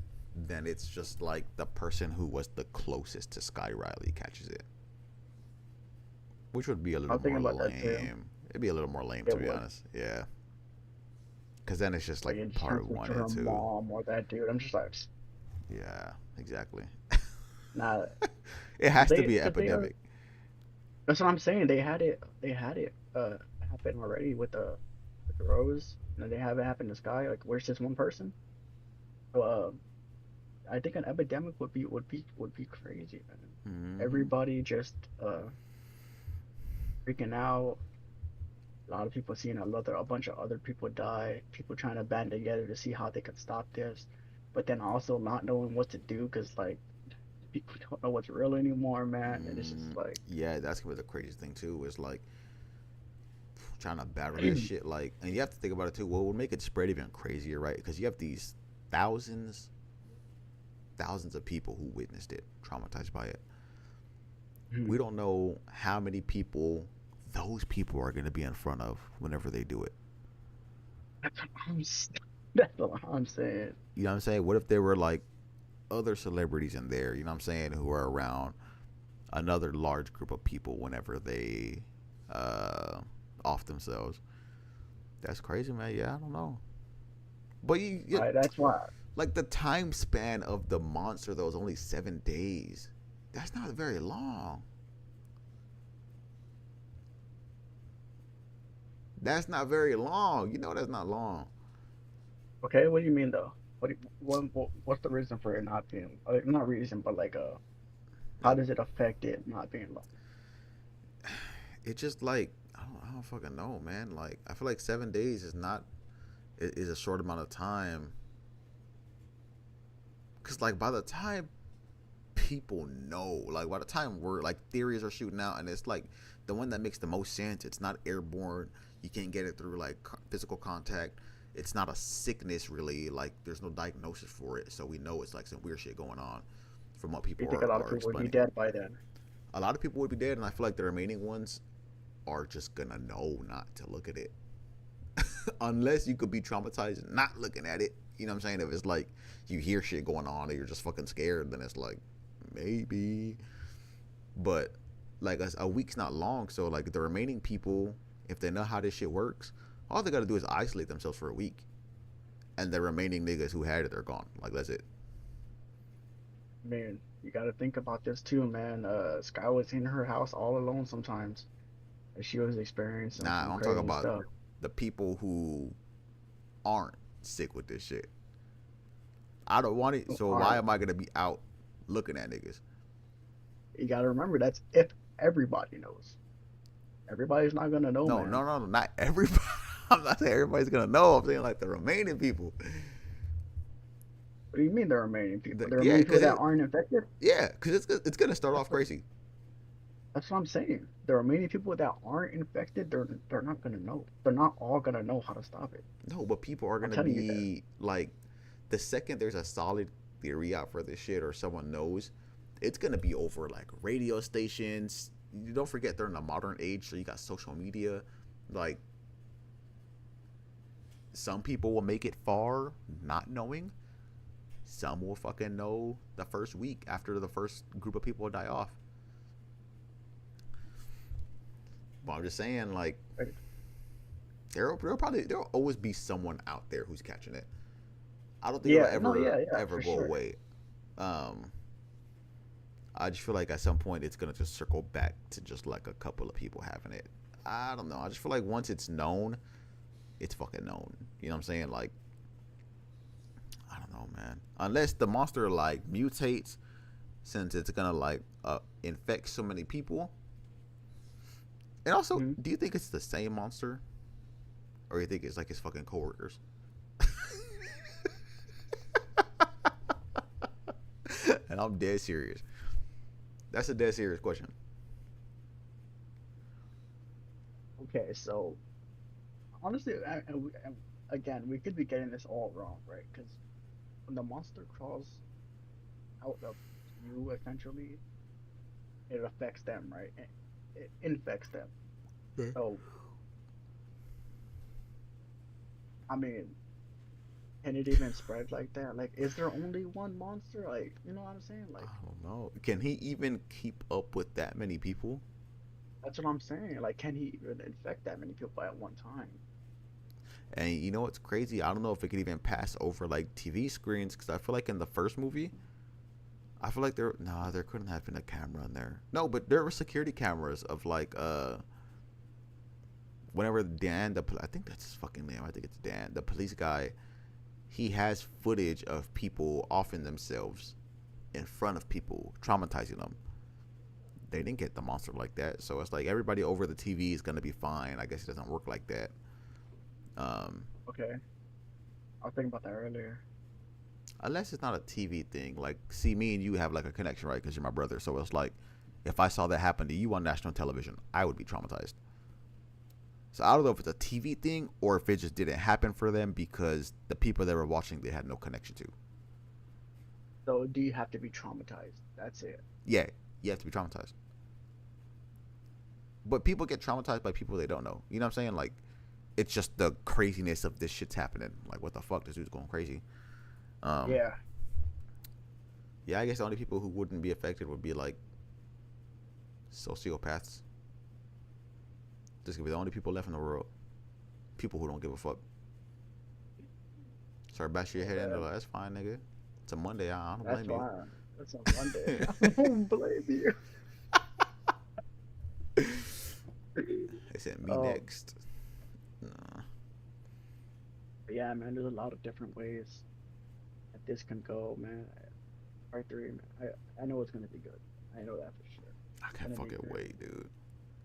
B: then it's just like the person who was the closest to Sky Riley catches it, which would be a
A: I
B: little
A: was thinking
B: more
A: about that too.
B: lame. It'd be a little more lame to
A: It
B: be
A: would.
B: honest. Yeah, because then it's just
A: Like
B: like
A: it
B: part
A: transferred
B: one
A: to
B: and
A: her
B: two.
A: mom or that dude. I'm just like,
B: Yeah, exactly.
A: nah.
B: It has to be an
A: Cause they are.
B: epidemic.
A: That's what I'm saying. They had it happen already with the Rose. And they have it happen to Sky. Like, where's just one person? So, I think an epidemic would be crazy, man.
B: Hmm.
A: Everybody just freaking out. A lot of people seeing a bunch of other people die. People trying to band together to see how they can stop this, but then also not knowing what to do because like people don't know what's real anymore, man. And it's just like,
B: Yeah, that's gonna be the craziest thing too. Is like trying to battle that shit. Like, and you have to think about it too. What would make it spread even crazier, right? Because you have these thousands, thousands of people who witnessed it, traumatized by it. We don't know how many people those people are going to be in front of whenever they do it.
A: that's what that's what I'm saying.
B: You know what I'm saying? What if there were like other celebrities in there, you know what I'm saying, who are around another large group of people whenever they uh, off themselves? That's crazy, man. Yeah, I don't know. But
A: That's why.
B: like the time span of the monster, though, is only 7 days. That's not very long. That's not very long. You know that's not long.
A: Okay, what do you mean though? what's the reason for it not being not reason, but like how
B: Like
A: does it affect it not being long?
B: it just like I don't fucking know, man. Like I feel like 7 days is not is a short amount of time. Cause like by the time people know, like by the time we're like theories are shooting out, and it's like the one that makes the most sense. It's not airborne. You can't get it through like physical contact. It's not a sickness really. Like there's no diagnosis for it, so we know it's like some weird shit going on from what
A: You
B: people
A: think a lot of
B: are
A: people would be
B: explaining.
A: dead by then?
B: A lot of people would be dead, and I feel like the remaining ones are just gonna know not to look at it unless you could be traumatized not looking at it. You know what I'm saying? If it's like you hear shit going on and you're just fucking scared, then it's like maybe. But like a week's not long, so like the remaining people, if they know how this shit works, all they gotta do is isolate themselves for a week, and the remaining niggas who had it, they're gone. Like that's it.
A: Man, you got to think about this too, man. Sky was in her house all alone sometimes, and she was experiencing
B: Nah,
A: some
B: I'm talking
A: crazy
B: about
A: stuff.
B: the people who aren't sick with this shit. I don't want it, so
A: All
B: why
A: right,
B: am I gonna be out looking at niggas?
A: you got to remember that's if everybody knows. Everybody's not gonna know,
B: No,
A: man.
B: no, no, no, not everybody. I'm not saying everybody's gonna know. I'm saying like the remaining people.
A: What do you mean the remaining people? The
B: Yeah,
A: remaining people
B: cause
A: that aren't infected?
B: it's gonna start
A: That's
B: off
A: what
B: crazy.
A: that's what I'm saying. The remaining people that aren't infected, they're not gonna know. They're not all gonna know how to stop it.
B: No, but people are
A: I'm
B: gonna
A: telling you that.
B: be like, the second there's a solid theory out for this shit or someone knows, it's gonna be over like radio stations. You don't forget they're in a modern age, so you got social media. Like some people will make it far not knowing. Some will fucking know the first week after the first group of people die off. But I'm just saying, like,
A: Like,
B: there'll always be someone out there who's catching it. I don't think it'll
A: yeah, no,
B: ever
A: yeah, yeah,
B: ever
A: for
B: go
A: sure.
B: away. Um, I just feel like at some point it's gonna just circle back to just like a couple of people having it. I don't know. I just feel like once it's known, it's fucking known. You know what I'm saying? Like, I don't know, man. Unless the monster like mutates, since it's gonna like infect so many people. And also,
A: Hmm.
B: do you think it's the same monster, or you think it's like his fucking coworkers? And I'm dead serious. That's a dead serious question.
A: Okay, so honestly, again, we could be getting this all wrong, right? Because when the monster crawls out of you, essentially, it affects them, right? It infects them. So, I mean, can it even spread like that? Like, is there only one monster? Like, you know what I'm saying?
B: I
A: Like,
B: don't know. Can he even keep up with that many people?
A: that's what I'm saying. Like, can he even infect that many people at one time?
B: And you know what's crazy? I don't know if it could even pass over like TV screens because I feel like in the first movie, I feel like there couldn't have been a camera in there. No, but there were security cameras of like whenever Dan I think that's his fucking name. I think it's Dan, the police guy. He has footage of people offing themselves in front of people, traumatizing them. They didn't get the monster like that, so it's like everybody over the TV is gonna be fine. I guess it doesn't work like that. Um,
A: Okay, I was thinking about that earlier.
B: Unless it's not a TV thing. Like, see, me and you have like a connection, right? Because you're my brother. So it's like, if I saw that happen to you on national television, I would be traumatized. So I don't know if it's a TV thing or if it just didn't happen for them because the people they were watching they had no connection to.
A: So, do you have to be traumatized? That's it.
B: Yeah, you have to be traumatized. But people get traumatized by people they don't know. You know what I'm saying? Like, it's just the craziness of this shit's happening. Like, what the fuck? This dude's going crazy. Um,
A: Yeah.
B: yeah, I guess the only people who wouldn't be affected would be like sociopaths. This could be the only people left in the world. People who don't give a fuck. Start bashing your head in. They're
A: Yeah,
B: like, that's fine, nigga. It's a Monday. I don't
A: that's
B: blame you.
A: fine. That's on Monday. I don't blame you.
B: They said me
A: Um,
B: next. Nah.
A: yeah, man, there's a lot of different ways. this can go, man. Part three, man. I know it's gonna be good. I know that for sure.
B: I
A: It's
B: can't
A: gonna be
B: fucking
A: great,
B: wait, dude.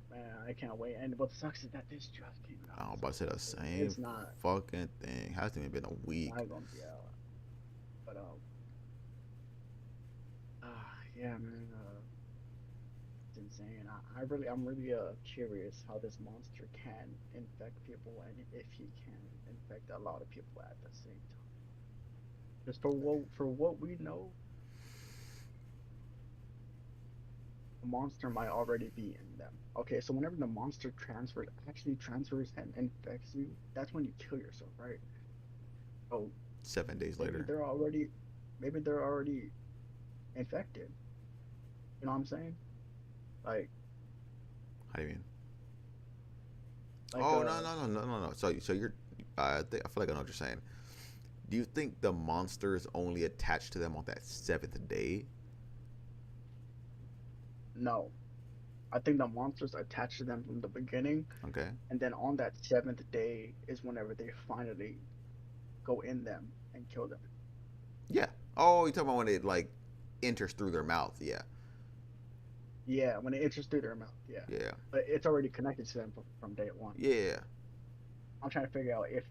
A: man. I can't wait. And what sucks is that this just came out,
B: I was
A: so
B: about to say the same
A: it's not
B: fucking thing. Hasn't even been a week.
A: not gonna be out. But yeah, man. It's insane. I'm really curious how this monster can infect people and if he can infect a lot of people at the same time. Just for what we know, the monster might already be in them. Okay, so whenever the monster actually transfers and infects you, that's when you kill yourself, right? So
B: 7 days
A: maybe
B: later.
A: they're already maybe they're already infected. You know what I'm saying? Like
B: How do you mean?
A: like
B: Oh no no no no no no. So you're. I feel like I know what you're saying. Do you think the monster is only attached to them on that seventh day?
A: no. I think the monsters attach to them from the beginning,
B: Okay.
A: and then on that seventh day is whenever they finally go in them and kill them.
B: Yeah. Oh, you talking about when it like enters through their mouth? Yeah.
A: Yeah, when it enters through their mouth, yeah.
B: Yeah.
A: But it's already connected to them from day one.
B: Yeah.
A: I'm trying to figure out if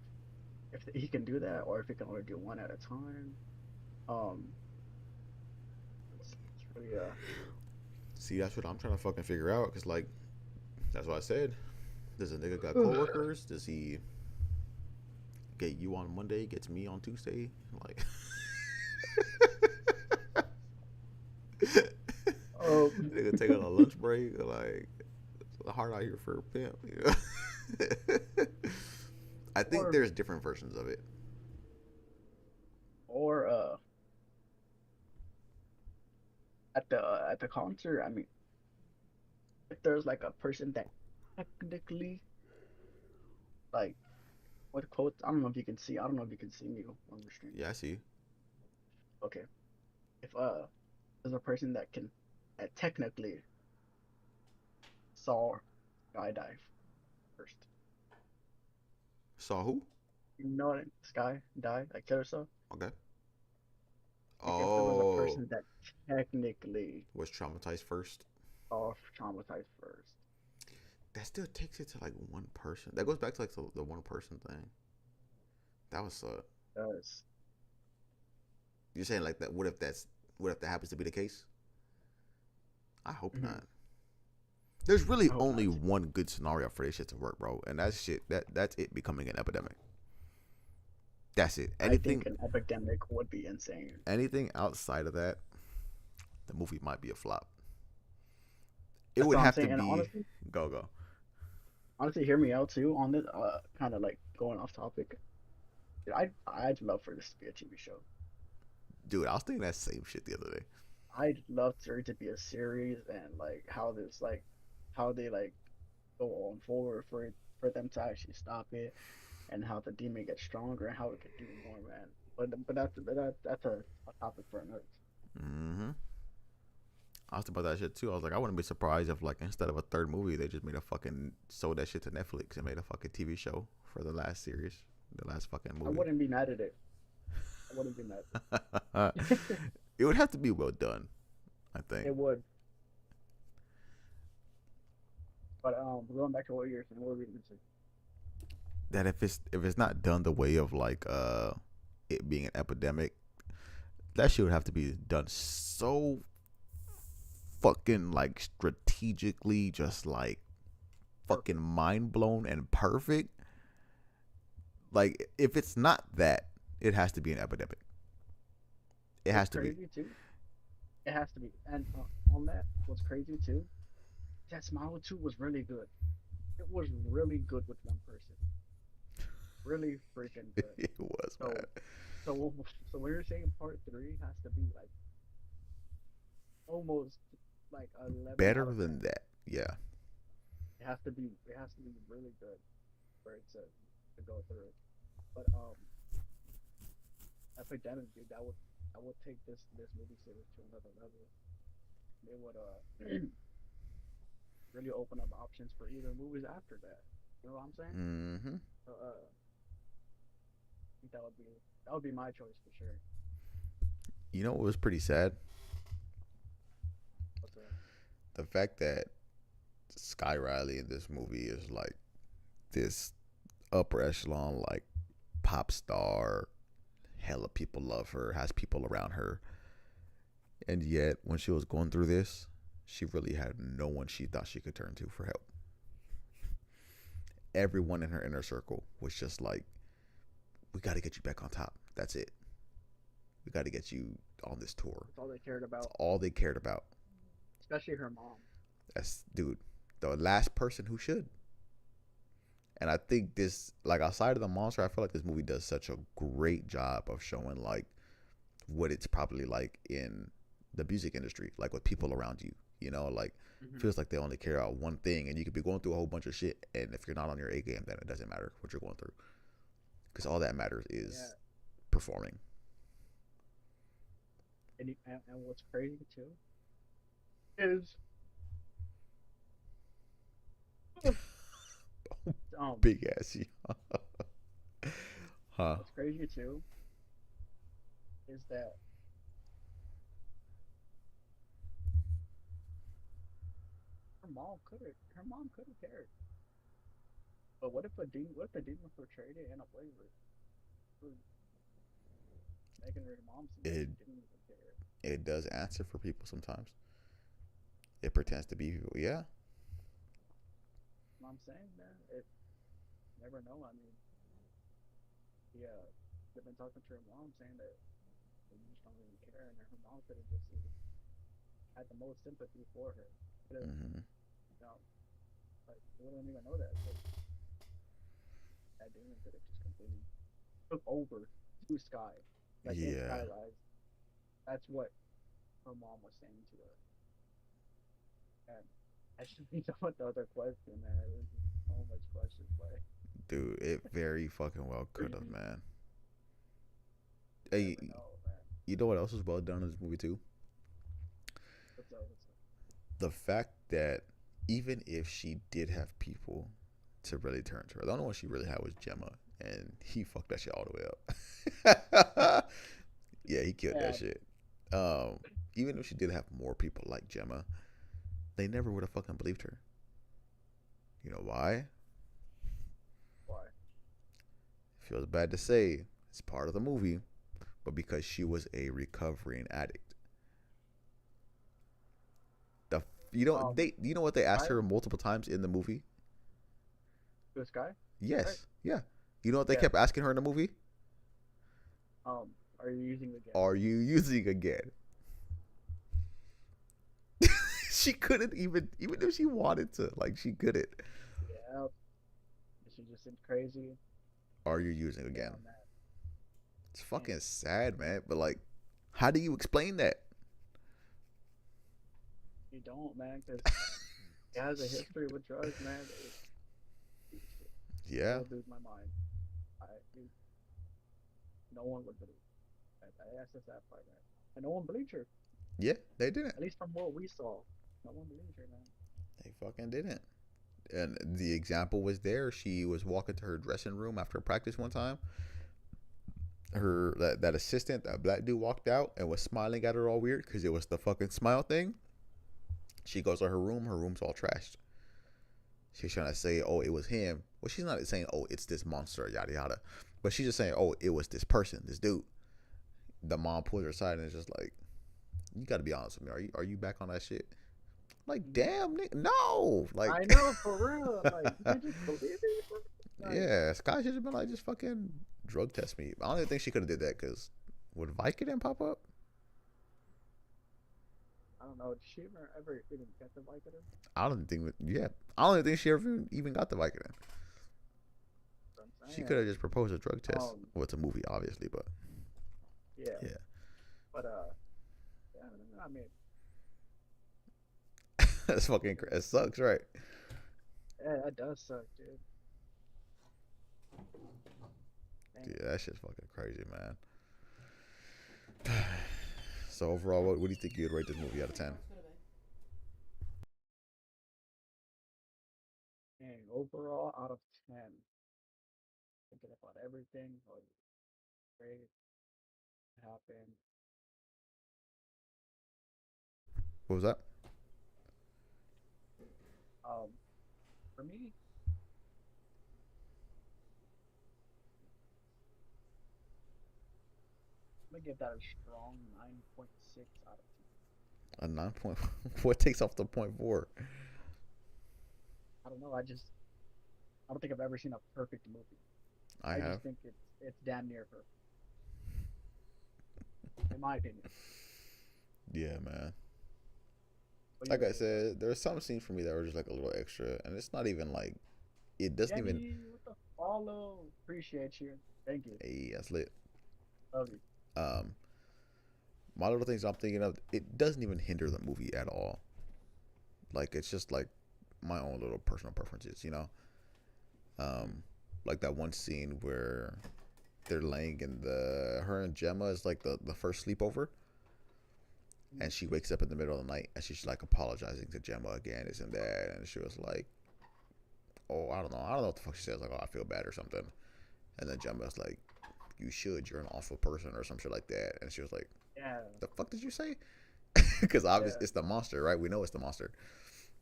A: he can do that or if he can only do one at a time. Um, it's really
B: See, that's what I'm trying to fucking figure out. Cause like, that's what I said. Does a nigga got coworkers? Does he get you on Monday? Gets me on Tuesday? Like, nigga take on a lunch break? Like, it's hard out here for a pimp. You know? I think
A: or
B: there's different versions of it.
A: or at the concert. I mean, if there's like a person that technically like what quotes, I don't know if you can see. I don't know if you can see me when we're streaming.
B: Yeah, I see.
A: Okay, if there's a person that can that technically saw skydive first.
B: Saw who?
A: You know what? Sky dive, like kill herself.
B: Okay.
A: Like if there was a
B: Oh,
A: person that technically
B: was traumatized first.
A: saw traumatized first.
B: That still takes it to like one person. That goes back to like the one person thing. That was
A: Does
B: you're saying like that. What if that happens to be the case? I hope
A: mm-hmm.
B: not. There's really
A: I hope
B: only
A: not too.
B: one good scenario for this shit to work, bro, and that's it becoming an epidemic. That's it.
A: I think an epidemic would be insane.
B: Anything outside of that, the movie might be a flop. It
A: That's
B: would
A: what I'm
B: have to
A: saying. And
B: be go go.
A: honestly, hear me out too on this. Kind of like going off topic. I'd love for this to be a TV show.
B: Dude, I was thinking that same shit the other day.
A: I'd love for it to be a series and like how they like go on forward for them to actually stop it and how the demon gets stronger and how it could do more, man. That's a topic for another.
B: Mm-hmm. I was about that shit too. I was like, I wouldn't be surprised if like instead of a third movie, they just made a fucking sold that shit to Netflix and made a fucking TV show for the last series, the last fucking
A: I
B: movie.
A: wouldn't be mad at it. I wouldn't be mad.
B: It would have to be well done, I think.
A: It would. But going back to what you're saying, what were we gonna say?
B: That if it's not done the way of like it being an epidemic, that shit would have to be done so fucking like strategically, just like fucking
A: Perfect.
B: mind blown and perfect. Like if it's not that, it has to be an epidemic. It
A: What's
B: has to be.
A: crazy too? It has to be. And on that, what's crazy too? That Smile 2 was really good. It was really good with one person. Really freaking good.
B: It was,
A: So,
B: man.
A: so, so when you're saying part three has to be like almost like 11 out
B: Better
A: of
B: than
A: 10.
B: that. Yeah.
A: It has to be really good for it to go through. But Epidemic, dude, that would take this movie series to another level. It would really open up options for either movies after that. You know what I'm saying?
B: Mm-hmm.
A: So, I think that would be my choice for sure.
B: You know what was pretty sad?
A: What's that?
B: The fact that Sky Riley in this movie is like this upper echelon, like pop star. Hella people love her, has people around her. And yet, when she was going through this, she really had no one she thought she could turn to for help. Everyone in her inner circle was just like, we got to get you back on top. That's it. We got to get you on this tour.
A: That's all they cared
B: That's
A: about,
B: all they cared about.
A: especially her mom.
B: That's, dude, the last person who should. And I think this, like outside of the monster, I feel like this movie does such a great job of showing like what it's probably like in the music industry, like with people around you. You know, like
A: Hmm.
B: feels like they only care about one thing, and you could be going through a whole bunch of shit, and if you're not on your A game, then it doesn't matter what you're going through, because all that matters
A: Yeah,
B: is performing.
A: and what's crazy too is um
B: Big ass, huh?
A: what's crazy too is that her mom could have cared. But what if the demon portrayed it in a way where making her mom seem like
B: It
A: she didn't even care?
B: it does answer for people sometimes. It pretends to be people. Yeah,
A: You know what I'm saying, man? It never know. I mean, yeah, they've been talking to her mom saying that they just don't really care, and her mom could have just had the most sympathy for her. Could have,
B: hmm
A: you know, like we don't even know that, but that demon could have just completely took over to Sky, like in
B: yeah,
A: Skyrise. That's what her mom was saying to her, and I should be done with the other question, man. It was just so much questions, but
B: dude, it very fucking well could have, man.
A: you never
B: Hey,
A: know, man.
B: you know what else was well done in this movie too?
A: What's up? What's up?
B: The fact that even if she did have people to really turn to her, the only one she really had was Gemma, and he fucked that shit all the way up. Yeah, he killed that
A: Yeah,
B: shit. Even if she did have more people like Gemma, they never would have fucking believed her. You know why?
A: why?
B: Feels bad to say, it's part of the movie, but because she was a recovering addict. The you know what they asked
A: Sky,
B: her multiple times in the movie?
A: to Sky, right?
B: Yes, yeah. You know what they
A: Yeah.
B: kept asking her in the movie?
A: Are you using again?
B: Are you using again? She couldn't even if she wanted to, like she couldn't.
A: Yeah. She just seems crazy.
B: Are you using
A: Yeah,
B: again?
A: on that.
B: It's
A: And
B: fucking sad, man. But like, how do you explain that?
A: you don't, man, because he has a history with drugs, man. It
B: Yeah,
A: would lose my mind. I, no one would believe. I asked this that part, man. And no one believed her.
B: yeah, they didn't.
A: At least from what we saw, no one believed her, man.
B: They fucking didn't. And the example was there. She was walking to her dressing room after practice one time. Her that assistant, that black dude, walked out and was smiling at her all weird because it was the fucking smile thing. She goes to her room. Her room's all trashed. She's trying to say, "Oh, it was him." Well, she's not saying, "Oh, it's this monster," yada yada, but she's just saying, "Oh, it was this person, this dude." The mom pulls her aside and is just like, "You got to be honest with me. Are you back on that shit?" Like, damn, Nick, no. Like,
A: I know, for real. Like, you just believe it? Like,
B: yeah, Sky should have been like, just fucking drug test me. I don't even think she could have did that because would Vicodin pop up?
A: I don't know. Did she ever even get the Vicodin?
B: I don't think. Yeah, I don't even think she ever even got the Vicodin.
A: That's what I'm
B: She could
A: saying.
B: have just proposed a drug test.
A: Um,
B: Well, it's a movie, obviously, but
A: yeah.
B: yeah,
A: But, yeah, I mean,
B: that's fucking. It sucks, right?
A: yeah, that does suck, dude.
B: Yeah,
A: Damn.
B: that shit's fucking crazy, man. So overall, what do you think you'd rate this movie out of 10?
A: And overall, out of 10, thinking about everything, what great happened.
B: What was that?
A: Um, for me, I'm gonna give that a strong 9.6 out of 10.
B: A 9 point. What takes off the point four?
A: I don't know. I don't think I've ever seen a perfect movie.
B: I
A: I
B: have.
A: just think it's damn near perfect, in my opinion.
B: Yeah, man.
A: What do you
B: Like I
A: rate it though?
B: said, there's some scenes for me that were just like a little extra, and it's not even like it doesn't even.
A: Jenny, what the follow? Appreciate you. Thank you.
B: Hey, that's lit.
A: Love you.
B: Um, my little things I'm thinking of, it doesn't even hinder the movie at all. Like it's just like my own little personal preferences, you know. Um, like that one scene where they're laying in the her and Gemma is like the first sleepover,
A: Mm.
B: and she wakes up in the middle of the night and she's like apologizing to Gemma again, isn't that? And she was like, "Oh, I don't know what the fuck she says, like, oh, I feel bad or something." And then Gemma's like, "You should, you're an awful person," or some shit like that. And she was like,
A: Yeah,
B: "The fuck did you say?" Because obviously
A: yeah,
B: it's the monster, right? We know it's the monster.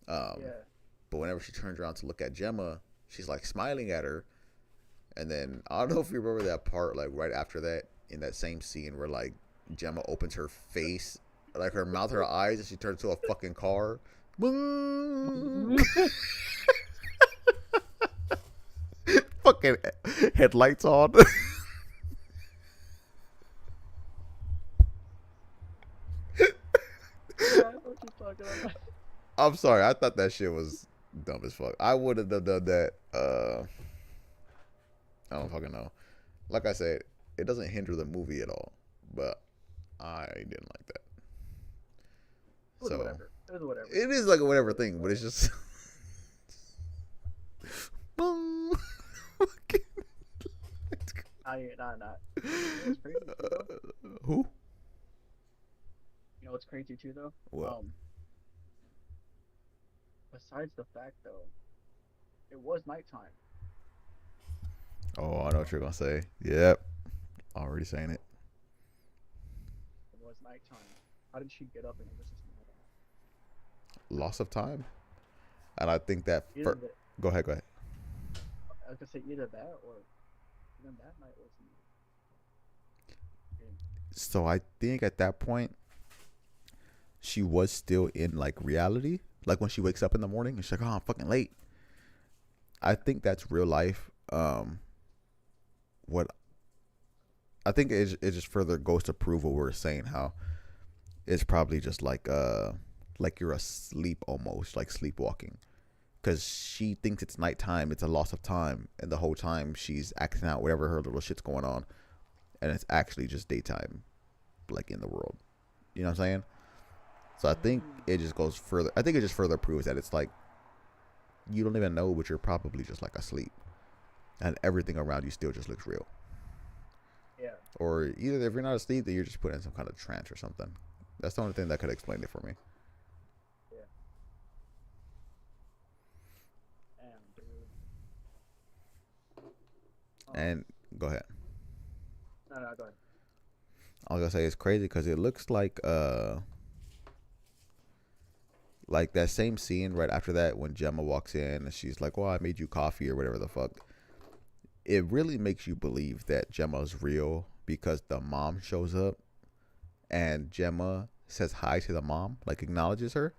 B: Um,
A: yeah.
B: but whenever she turns around to look at Gemma, she's like smiling at her. And then I don't know if you remember that part, like right after that, in that same scene where like Gemma opens her face, like her mouth, her eyes, and she turns into a fucking car. Fucking headlights on.
A: Yeah, I know what you're talking about.
B: I'm sorry, I thought that shit was dumb as fuck. I would have done that. I don't fucking know. Like I said, it doesn't hinder the movie at all, but I didn't like that.
A: It was
B: So
A: whatever. It was whatever.
B: it is like a
A: It
B: whatever
A: was
B: thing, but it's
A: whatever.
B: just
A: Not. You know what's crazy too though?
B: who?
A: You know what's crazy too though?
B: What?
A: Besides the fact though, it was nighttime.
B: Oh, I
A: You
B: know
A: know,
B: what you're gonna say. Yep, already saying it.
A: it was nighttime. How did she get up and it was just night?
B: Loss of time, and I think that.
A: Either the
B: Go ahead. Go ahead.
A: I was gonna say either that or even that night wasn't game.
B: So I think at that point she was still in like reality. Like when she wakes up in the morning and she's like, "Oh, I'm fucking late." I think that's real life. What I think it just further goes to prove what we're saying. How it's probably just like you're asleep almost, like sleepwalking. Because she thinks it's nighttime, it's a loss of time, and the whole time she's acting out whatever her little shit's going on, and it's actually just daytime, like in the world. You know what I'm saying? So I think
A: Mm,
B: it just goes further. I think it just further proves that it's like you don't even know, but you're probably just like asleep, and everything around you still just looks real.
A: yeah,
B: Or either if you're not asleep, then you're just put in some kind of trance or something. That's the only thing that could explain it for me.
A: yeah. Damn, dude. Um,
B: And go ahead.
A: no, no, go ahead.
B: I was gonna say it's crazy because it looks like that same scene right after that when Gemma walks in and she's like, "Well, I made you coffee" or whatever the fuck. It really makes you believe that Gemma's real because the mom shows up and Gemma says hi to the mom, like acknowledges her.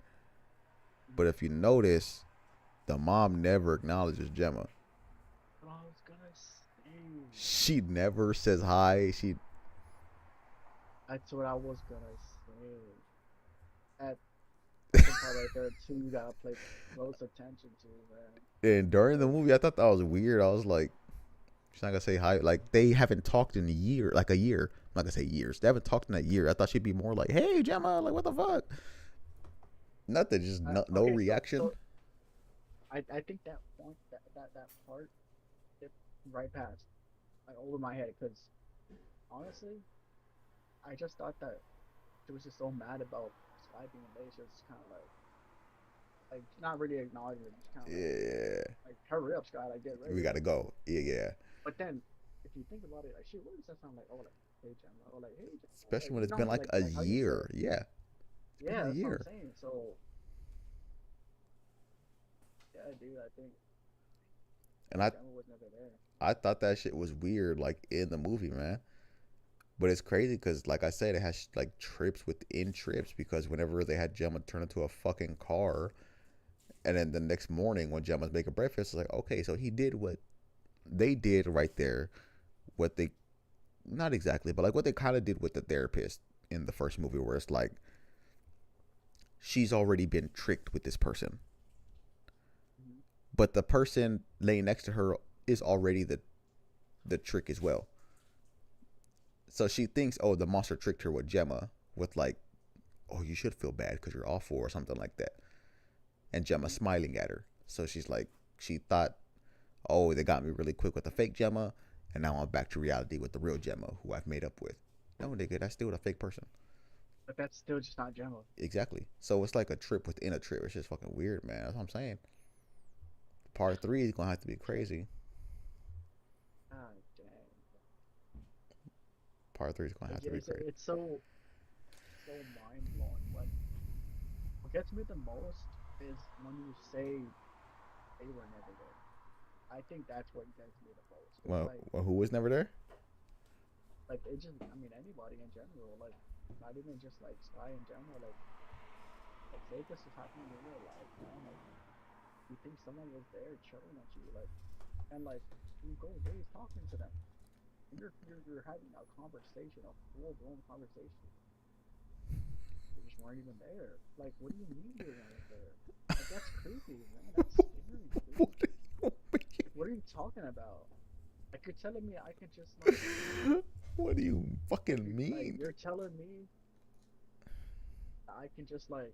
B: But if you notice, the mom never acknowledges Gemma.
A: What I was gonna say.
B: She never says hi. She
A: That's what I was gonna say. That that's a part right there too. You gotta pay close attention to, man.
B: and during the
A: Cause
B: movie, I thought that was weird. I was like, she's not gonna say hi. Like they haven't talked in a year, like a year. I'm not gonna say years. They haven't talked in a year. I thought she'd be more like, "Hey, Gemma, like what the fuck?" Nothing, just no
A: okay, so
B: reaction.
A: I think that point that part it right past like over my head because honestly I just thought that she was just so mad about Sky being late. She was just kind of like not really acknowledging it, just kind of
B: Yeah,
A: like hurry up, Sky, like get
B: we
A: ready.
B: gotta go. Yeah, yeah.
A: But then if you think about it, like she really said something like, oh, like hey Gemma, or like hey Gemma,
B: Especially
A: like
B: when
A: you
B: it's
A: know
B: been like
A: like
B: a
A: like how you said
B: year. Yeah, It's been
A: Yeah,
B: a
A: that's what I'm
B: year.
A: saying. So yeah, dude, I
B: And
A: think Gemma was never there.
B: I thought that shit was weird, like in the movie, man. But it's crazy because, like I said, it has like trips within trips because whenever they had Gemma turn into a fucking car, and then the next morning when Gemma's making breakfast, it's like, okay, so he did what they did right there. What they, not exactly, but like what they kind of did with the therapist in the first movie, where it's like, she's already been tricked with this person,
A: Hmm.
B: but the person laying next to her is already the trick as well. So she thinks, oh, the monster tricked her with Gemma, with like, oh, you should feel bad because you're awful or something like that. And Gemma
A: Hmm.
B: smiling at her. So she's like, she thought, oh, they got me really quick with the fake Gemma, and now I'm back to reality with the real Gemma, who I've made up with. No, nigga, that's still a fake person.
A: But that's still just not Gemma.
B: Exactly. So it's like a trip within a trip. It's just fucking weird, man. That's what I'm saying. Part three is gonna have to be crazy.
A: God dang.
B: Part three is gonna have to be crazy.
A: It's so mind blowing. Like what gets me the most is when you say they were never there. I think that's what gets me the most. It's
B: Well, who was never there?
A: like it just I mean anybody in general, like not even just like Sky in general, like say this is happening in real life, man. Like you think someone was there chilling at you, like and like you go days talking to them. And you're having a conversation, a full blown conversation. They just weren't even there. Like, what do you mean they weren't there? Like, that's creepy, man. That's scary,
B: What
A: dude.
B: do you
A: Like, what are you talking about? Like, you're telling me I could just like,
B: what do you fucking
A: like
B: mean?
A: you're telling me I can just like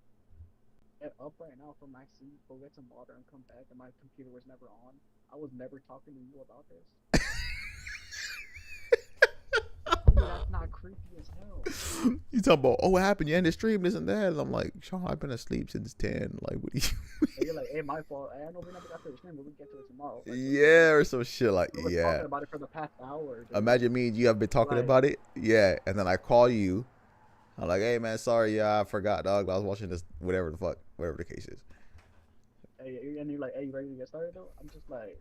A: get up right now from my seat, go get some water, and come back, and my computer was never on. I was never talking to you about this. Tell me that's not creepy as hell.
B: You talk about, oh, what happened? You ended the stream, this and that. And I'm like, Sean, I've been asleep since 10. Like, what do you
A: And you're like, hey, my fault. Hey, I know we never got to the stream, but we get to it tomorrow. Like, what do you
B: Yeah,
A: mean?
B: or some shit like,
A: We were
B: yeah.
A: talking about it for the past hour, dude.
B: Imagine me and you have been talking
A: Like,
B: about it. Yeah. And then I call you. I'm like, hey, man, sorry. Yeah, I forgot, dog. But I was watching this, whatever the fuck, whatever the case is.
A: hey, and you're like, hey, you ready to get started though? I'm just like,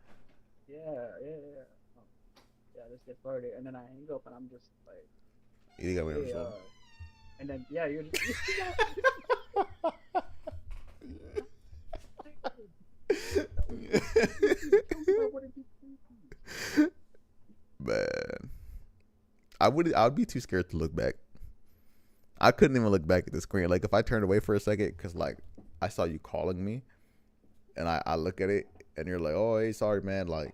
A: yeah. Oh, yeah, let's get started. And then I hang up and I'm just like,
B: You got me on the
A: hey,
B: phone.
A: and then yeah, you're just, yeah, that would be creepy. Tell me that wouldn't be creepy.
B: Man, I'd be too scared to look back. I couldn't even look back at the screen. Like if I turned away for a second, cause like I saw you calling me, and I look at it, and you're like, oh hey, sorry man, like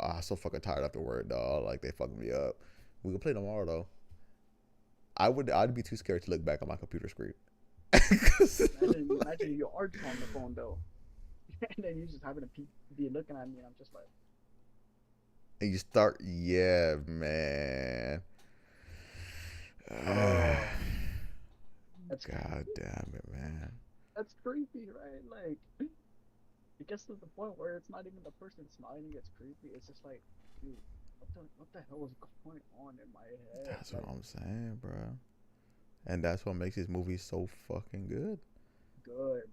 B: I'm so fucking tired after work, dog. Like they fucking me up. We can play tomorrow though. I'd be too scared to look back on my computer screen.
A: Imagine you are just on the phone though, and then you just having to be looking at me, and I'm just like,
B: And you start, yeah, man.
A: oh, that's
B: God damn it, man.
A: that's creepy, right? Like, it gets to the point where it's not even the person smiling it's creepy. It's just like, dude, what the hell is going on in my head?
B: That's what
A: Like,
B: I'm saying, bro. And that's what makes this movie so fucking good.
A: good.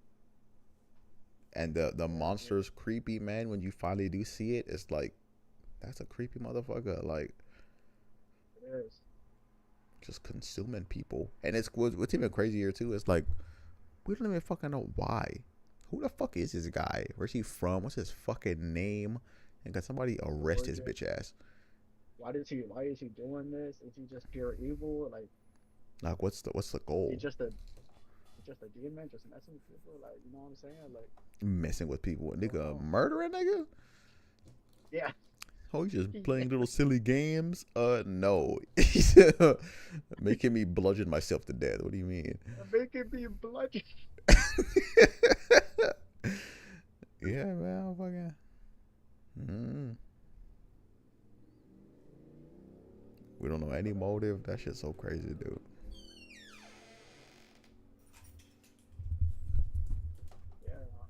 B: And the
A: Yeah, dude,
B: monster's creepy, man. When you finally do see it, it's like that's a creepy motherfucker. Like
A: it is.
B: just consuming people. And it's what's even crazier too. It's like we don't even fucking know why. Who the fuck is this guy? Where's he from? What's his fucking name? And can somebody
A: His
B: arrest his
A: origin.
B: bitch ass?
A: Why is he doing this? Is he just pure evil? Like,
B: Like what's the
A: he
B: goal?
A: just a demon, just messing with people? Like, you know what I'm saying? Like,
B: Messing with people,
A: I don't
B: nigga,
A: know.
B: murdering nigga.
A: Yeah,
B: Oh, you just
A: yeah.
B: playing little silly games? No. Making me bludgeon myself to death. What do you mean?
A: Making me bloody.
B: Yeah, man. Fucking. Mm. We don't know any
A: But
B: motive. That shit's so crazy, dude.
A: yeah.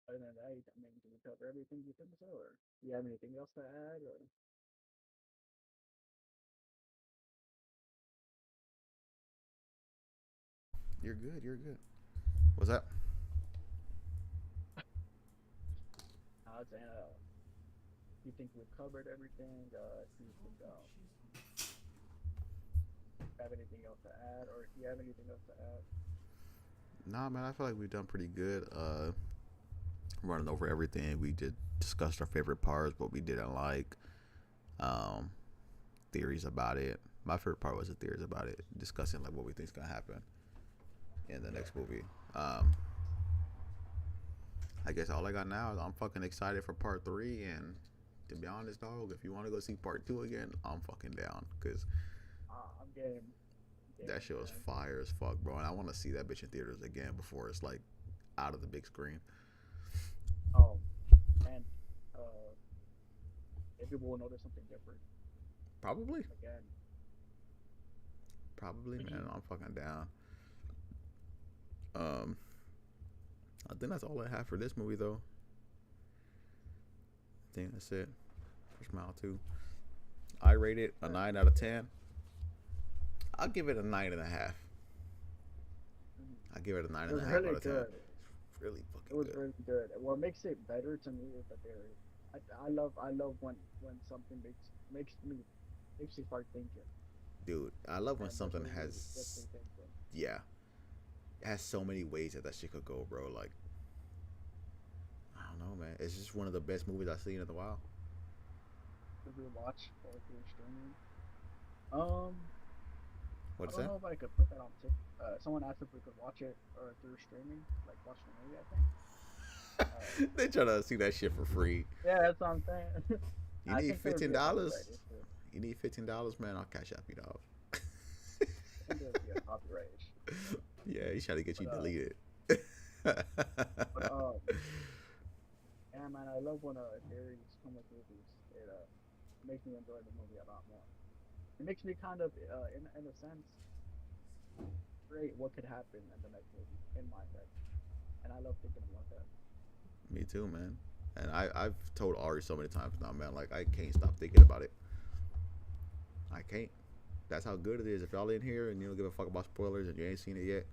A: Other than that, I mean, do we cover everything you think so, or do you have anything else to add, or?
B: You're good. You're good. What's that?
A: I was saying, you think we've covered everything? Do you think have anything else to add, or do you have anything else to add?
B: Nah, man. I feel like we've done pretty good. Running over everything. We did discussed our favorite parts, what we didn't like, um, theories about it. My favorite part was the theories about it, discussing like what we think is gonna happen in the
A: Yeah.
B: next movie. I guess all I got now is I'm fucking excited for part three, and to be honest, dog, if you want to go see part two again, I'm fucking down because
A: I'm game.
B: that
A: Game,
B: shit was
A: man.
B: fire as fuck, bro. And I want to see that bitch in theaters again before it's like out of the big screen.
A: Um, and uh, maybe we'll notice something different
B: Probably,
A: again.
B: probably, man. I'm fucking down. Um, I think that's all I have for this movie, though. I think that's it. For Smile 2. I rate it a
A: Yeah.
B: 9 out of 10. I'll give it a 9.5.
A: Mhm.
B: I give it a nine
A: It
B: and
A: was
B: a half
A: really
B: out of 10.
A: good.
B: Really
A: It
B: fucking
A: was
B: good.
A: really good. And what makes it better to me is the theory. I love when something makes you start thinking,
B: Dude, I love when
A: and this
B: something
A: movie gets
B: has,
A: me thinking.
B: yeah, it has so many ways that that shit could go, bro. Like, I don't know, man. It's just one of the best movies I've seen in a while.
A: To rewatch or through streaming. Um, I
B: What's
A: don't
B: that?
A: know if I could put that on tip. Someone asked if we could watch it or through streaming, like watch the movie. I think. Uh,
B: They try to see that shit for free.
A: yeah, that's what I'm saying.
B: You
A: I
B: need
A: think there would
B: fifteen
A: be a copyright
B: dollars.
A: issue.
B: You need $15, man. I'll cash out you, dog.
A: I think there would be a copyright issue.
B: Yeah, he's trying to get you
A: But
B: deleted.
A: but yeah, man, I love when theories come with movies. It makes me enjoy the movie a lot more. It makes me kind of, in a sense, create what could happen in the next movie in my head, and I love thinking about that.
B: Me too, man. And I've told Ari so many times now, man. Like I can't stop thinking about it. I can't. That's how good it is. If y'all in here and you don't give a fuck about spoilers and you ain't seen it yet,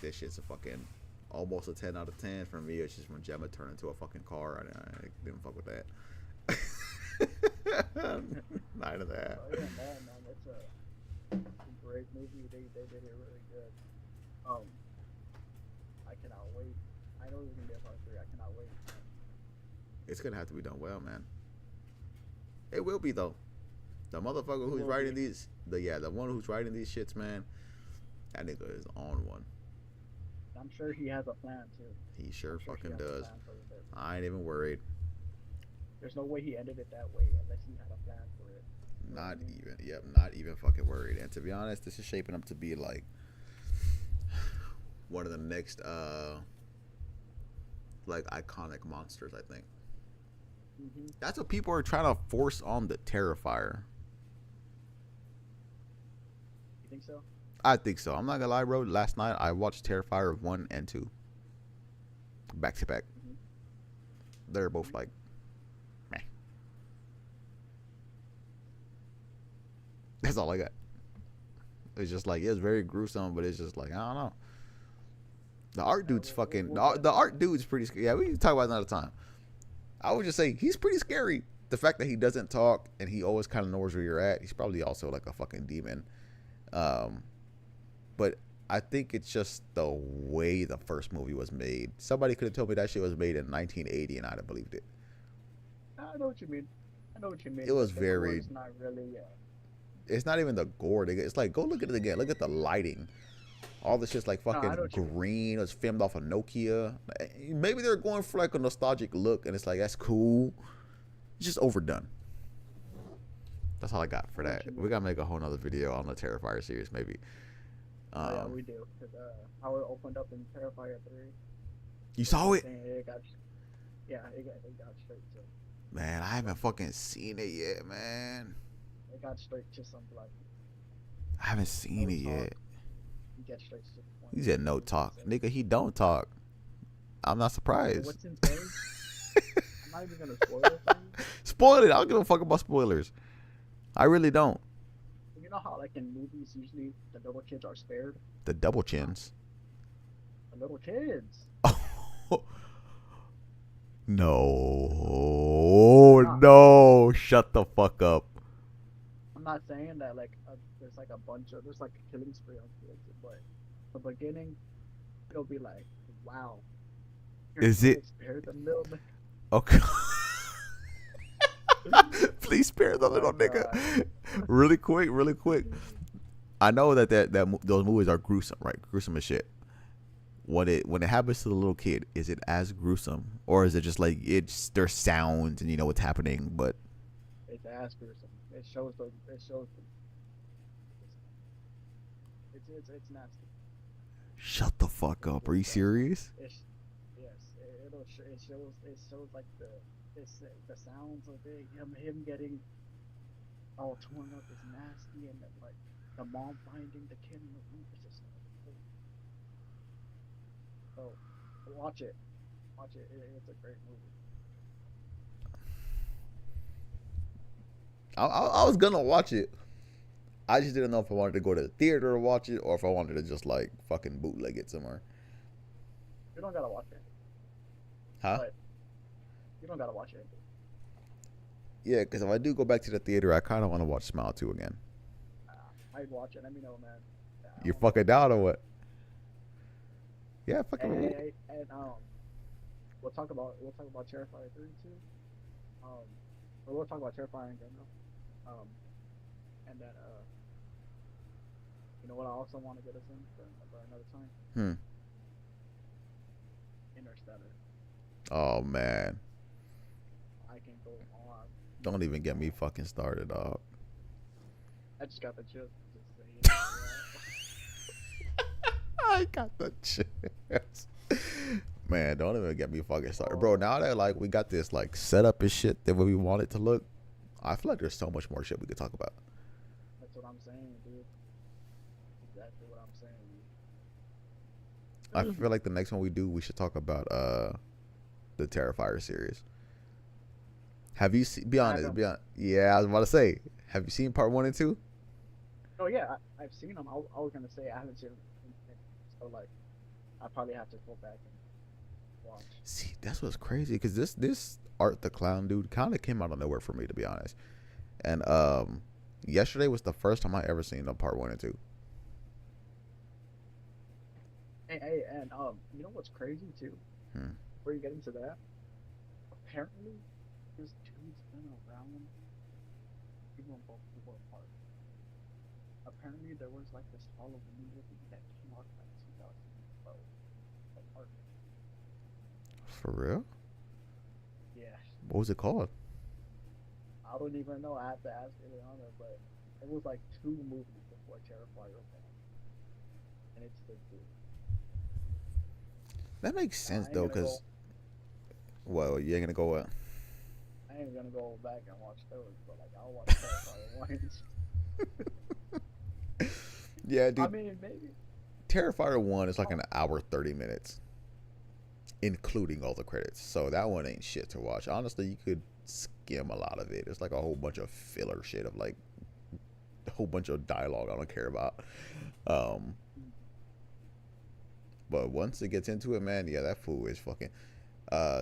B: this shit's a fucking almost a 10 out of 10 for me. It's just when Gemma turned into a fucking car. I didn't fuck with that. Nine of that.
A: But other than that, man, it's a great movie. They did it really good. Um, I cannot wait. I know there's gonna be a part three. I cannot wait.
B: It's gonna have to be done well, man. It will be though. The motherfucker
A: It
B: who's
A: will
B: writing
A: be.
B: these, the one who's writing these shits, man. That nigga is on one.
A: I'm sure he has a plan too.
B: He
A: I'm
B: sure
A: sure he
B: fucking
A: has a
B: does.
A: plan for this.
B: I ain't even worried.
A: There's no way he ended it that way unless he had a plan for it. You know what I
B: Not
A: mean?
B: even. Yep, not even fucking worried. And to be honest, this is shaping up to be like one of the next like iconic monsters, I think.
A: Hmm.
B: That's what people are trying to force on the Terrifier.
A: You think so?
B: I think so. I'm not gonna lie, bro. Last night I watched Terrifier 1 and 2 back to back.
A: Hmm.
B: They're both
A: Hmm.
B: like, meh. That's all I got. It's just like, it's very gruesome, but it's just like, I don't know. The art dude's fucking,
A: We'll get
B: the
A: to
B: art
A: that.
B: dude's pretty scary. Yeah, we can talk about it another time. I would just say he's pretty scary. The fact that he doesn't talk and he always kind of knows where you're at. He's probably also like a fucking demon. Um, but I think it's just the way the first movie was made. Somebody could have told me that shit was made in 1980 and I'd have believed it.
A: I know what you mean. I know what you
B: It
A: mean,
B: was
A: but the gore
B: very.
A: is not really.
B: It's not even the gore. It's like go look at it again. Look at the lighting. All this shit's like
A: No, I know
B: fucking
A: what you mean.
B: green. It was filmed off a Nokia. Maybe they're going for like a nostalgic look, and it's like that's cool. It's just overdone. That's all I got
A: I
B: for
A: know what
B: that.
A: you
B: We
A: mean.
B: gotta make a whole nother video on the Terrifier series, maybe.
A: Oh yeah,
B: Um,
A: we do. Cause how it opened up in Terrifier 3,
B: you
A: that's
B: saw it,
A: insane. It got, yeah, it got straight to
B: man. I haven't
A: some,
B: fucking seen it yet, man.
A: it got straight to some like
B: I haven't seen
A: no
B: it
A: talk.
B: yet.
A: You get straight to the point.
B: He said no
A: It was
B: talk,
A: insane.
B: nigga. He don't talk. I'm not
A: No,
B: surprised.
A: what's insane? I'm not even gonna spoil it for you.
B: Spoil it. I don't give a fuck about spoilers. I really don't.
A: know how like in movies usually the little kids are spared.
B: The double chins.
A: The little kids.
B: No,
A: Not.
B: no, shut the fuck up.
A: I'm not saying that like there's like a bunch of there's like a killing spree on kids, but the beginning it'll be like, wow, you're
B: Is
A: gonna
B: it
A: spare the little.
B: okay? Please spare the
A: Oh my
B: little
A: god.
B: nigga. Really quick, really quick. I know that those movies are gruesome, right? Gruesome as shit. When it happens to the little kid, is it as gruesome, or is it just like it's there's sounds and you know what's happening, but
A: It's ass gruesome. It shows the it's nasty.
B: shut the fuck
A: It's
B: up? Are
A: really
B: you
A: bad.
B: serious?
A: It's yes. It shows like the sounds of it. Him getting all torn up is nasty, and then like the mom finding the kid in the room is just like, oh, watch it, watch it. It's a great movie.
B: I was gonna watch it. I just didn't know if I wanted to go to the theater to watch it or if I wanted to just like fucking bootleg it somewhere.
A: You don't gotta watch it,
B: Huh?
A: but you don't gotta watch it.
B: Yeah, because if I do go back to the theater, I kind of want to watch Smile 2 again.
A: I'd watch it. Let me know, man.
B: You
A: I want to
B: fucking
A: watch it
B: down or
A: again.
B: what? Yeah, fucking.
A: And we'll talk about Terrifier 3 too. Um, or we'll talk about Terrifier in general. Um, and then you know what I also want to get us in for another time?
B: Hmm.
A: Interstellar.
B: Oh man,
A: I can go on.
B: don't even get me fucking started, dog.
A: I just got the chills just saying it out loud.
B: I got the chance. Man, don't even get me fucking started, bro.
A: Oh,
B: Now that like we got this like setup and shit that we want it to look, I feel like there's so much more shit we could talk about.
A: that's what I'm saying, dude. Exactly what I'm
B: I
A: saying.
B: feel like the next one we do, we should talk about the Terrifier series. Have you seen? Be
A: I
B: honest.
A: haven't.
B: Be honest. Yeah, I was about to say. Have you seen part 1 and 2?
A: Oh yeah, I've seen them. I was gonna say I haven't seen them, so like I probably have to go back and watch.
B: See, that's what's crazy because this Art the Clown dude kind of came out of nowhere for me to be honest. And yesterday was the first time I ever seen the part 1 and 2.
A: Hey, and you know what's crazy too?
B: Hmm.
A: Before you get into that, apparently this dude's been around even before part. Apparently there was like this Halloween movie that came out like 2012. Like part.
B: For real?
A: Yeah,
B: What was it called?
A: I don't even know. I have to ask it on it, but it was like two movies before Terrifier one, and it's the dude.
B: That makes
A: Now,
B: sense though, cause well, you ain't gonna go what?
A: I ain't gonna go back and watch those, but like I'll watch Terrifier once.
B: Yeah,
A: I
B: dude.
A: mean, maybe.
B: Terrifier 1 is like
A: Oh,
B: an hour 30 minutes, including all the credits. So that one ain't shit to watch. Honestly, you could skim a lot of it. It's like a whole bunch of filler shit of like a whole bunch of dialogue I don't care about. Um, but once it gets into it, man, yeah, that fool is fucking.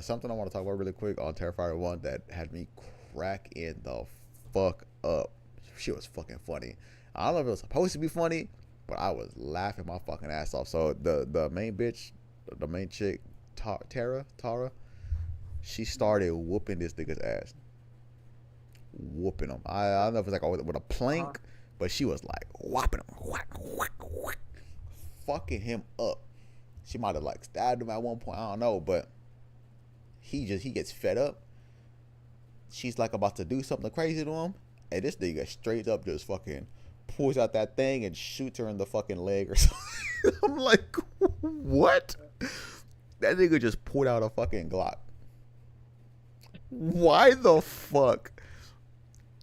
B: Something I want to talk about really quick on Terrifier 1 that had me cracking the fuck up. Shit was fucking funny. I don't know if it was supposed to be funny, but I was laughing my fucking ass off. So the main bitch, the main chick, Tara, she started whooping this nigga's ass, whooping him. I don't know if it's like with a
A: uh-huh.
B: plank, but she was like whopping him, whack, whack, whack, fucking him up. She might have like stabbed him at one point. I don't know, but he gets fed up. She's like about to do something crazy to him, and this nigga straight up just fucking pulls out that thing and shoots her in the fucking leg or something. I'm like, what? That nigga just pulled out a fucking Glock. Why the fuck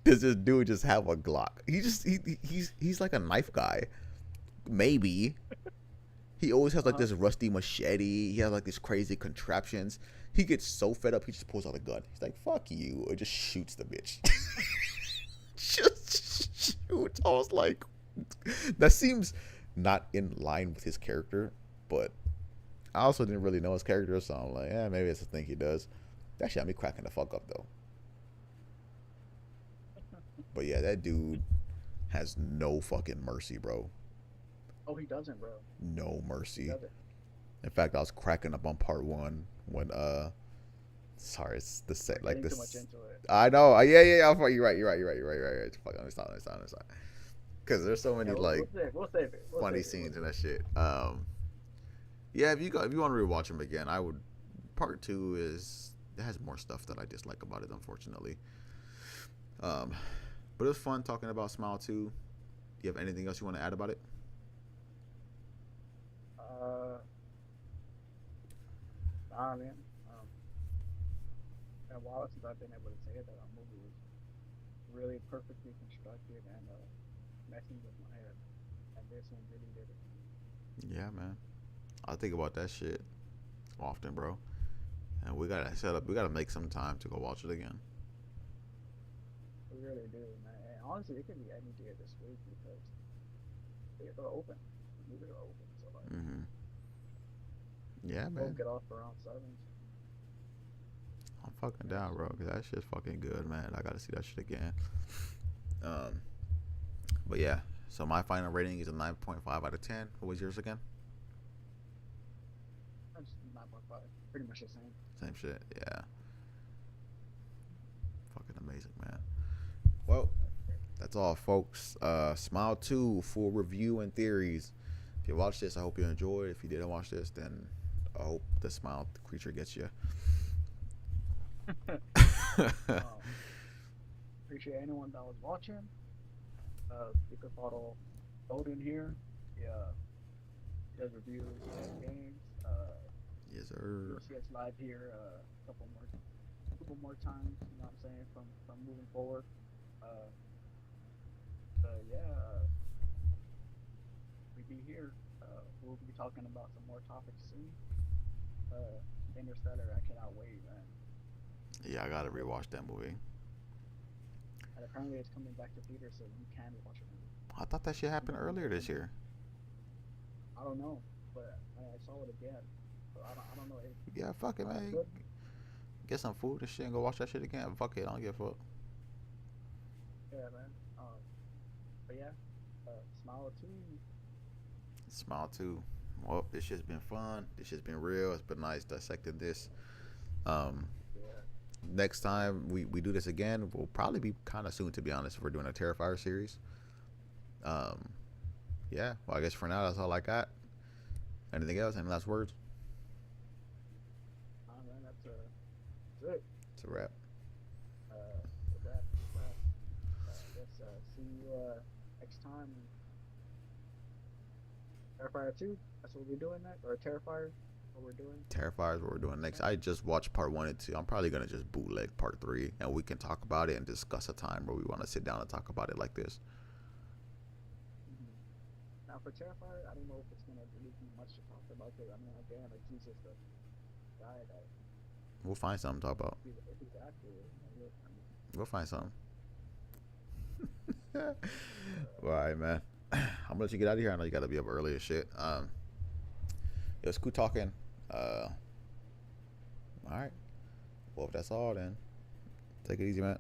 B: does this dude just have a Glock? He's like a knife guy. Maybe. He always has like
A: Uh-huh.
B: this rusty machete. He has like these crazy contraptions. He gets so fed up, he just pulls out a gun. He's like, "Fuck you," or just shoots the bitch. Just Shoot, I was like, that seems not in line with his character, but I also didn't really know his character, so I'm like, yeah, maybe it's a thing he does. That shit had me cracking the fuck up though. But yeah, that dude has no fucking mercy, bro.
A: Oh, he doesn't, bro.
B: No
A: He
B: mercy.
A: doesn't.
B: In fact, I was cracking up on part one when sorry, it's the set
A: We're
B: like
A: getting too much
B: this.
A: into it.
B: I know. Yeah. You're right. You're right. Fuck, let me stop. Because there's so many
A: Yeah,
B: like
A: we'll save it. We'll
B: funny
A: save it. We'll
B: scenes in
A: save
B: that
A: it.
B: shit. Yeah, if you want to rewatch them again, I would. Part two is it has more stuff that I dislike about it, unfortunately. Um, but it was fun talking about Smile Two. Do you have anything else you want to add about it?
A: Uh, nah, man. Um, been a while since I've been able to say that a movie was really perfectly constructed and messing with my head, and this one really did it.
B: Yeah, man. I think about that shit often, bro. And we gotta set up. We gotta make some time to go watch it again.
A: We really do, man. And honestly, it could be any day this week because they're open. The movies are open, so like
B: Mm-hmm. Yeah,
A: we'll
B: man.
A: get off around 7.
B: I'm fucking
A: Yeah,
B: down, bro. Cause that shit's fucking good, man. I gotta see that shit again. Um, but yeah. So my final rating is a 9.5 out of 10. What was yours again?
A: that's 9.5. Pretty much the same.
B: Same shit. Yeah. Fucking amazing, man. Well, that's all, folks. Smile 2, full review and theories. If you watched this, I hope you enjoyed. If you didn't watch this, then I hope the smile creature gets you.
A: um, Appreciate anyone that was watching. You could follow Odin here. Yeah, he does reviews and games.
B: Yes, sir.
A: You'll see us live here couple more times. You know what I'm saying? From moving forward. Uh, but yeah, we be here. We'll be talking about some more topics soon. Uh, Interstellar, I cannot wait, man.
B: Yeah, I gotta
A: Cannot wait.
B: rewatch that movie.
A: And apparently it's coming back to theater, so you can watch it.
B: I thought that shit
A: You
B: happened
A: know,
B: earlier this year.
A: I don't know, but I saw it again. So I don't know if
B: Yeah, fuck it,
A: it's
B: man.
A: good.
B: Get some food and shit and go watch that shit again. Fuck it, I don't give a fuck.
A: Yeah, man. But yeah, Smile too.
B: Smile too. Well, this shit's been fun. This shit's been real. It's been nice dissecting this. Um,
A: Yeah.
B: Next time we do this again, will probably be kind of soon, to be honest. If we're doing a Terrifier series. Um, yeah. Well, I guess for now that's all I got. Anything else? Any last words?
A: Man, that's it.
B: It's a wrap.
A: The rap, rap. Let's see you next time. Terrifier 2. That's what we're doing next. Or Terrifier. What we're doing.
B: Terrifier is what we're doing next.
A: Next.
B: I just watched part one and two. I'm probably gonna just bootleg part three, and we can talk about it and discuss a time where we want to sit down and talk about it like this.
A: Mm-hmm. Now for Terrifier, I don't know if it's gonna really be much to talk about. Cause I mean, again, like he's just a guy that
B: We'll find something to talk about.
A: if he's accurate. I mean,
B: We'll find something. All right, man. I'm gonna let you get out of here. I know you gotta be up early as shit. It was cool talking. All right. Well, if that's all, then take it easy, man.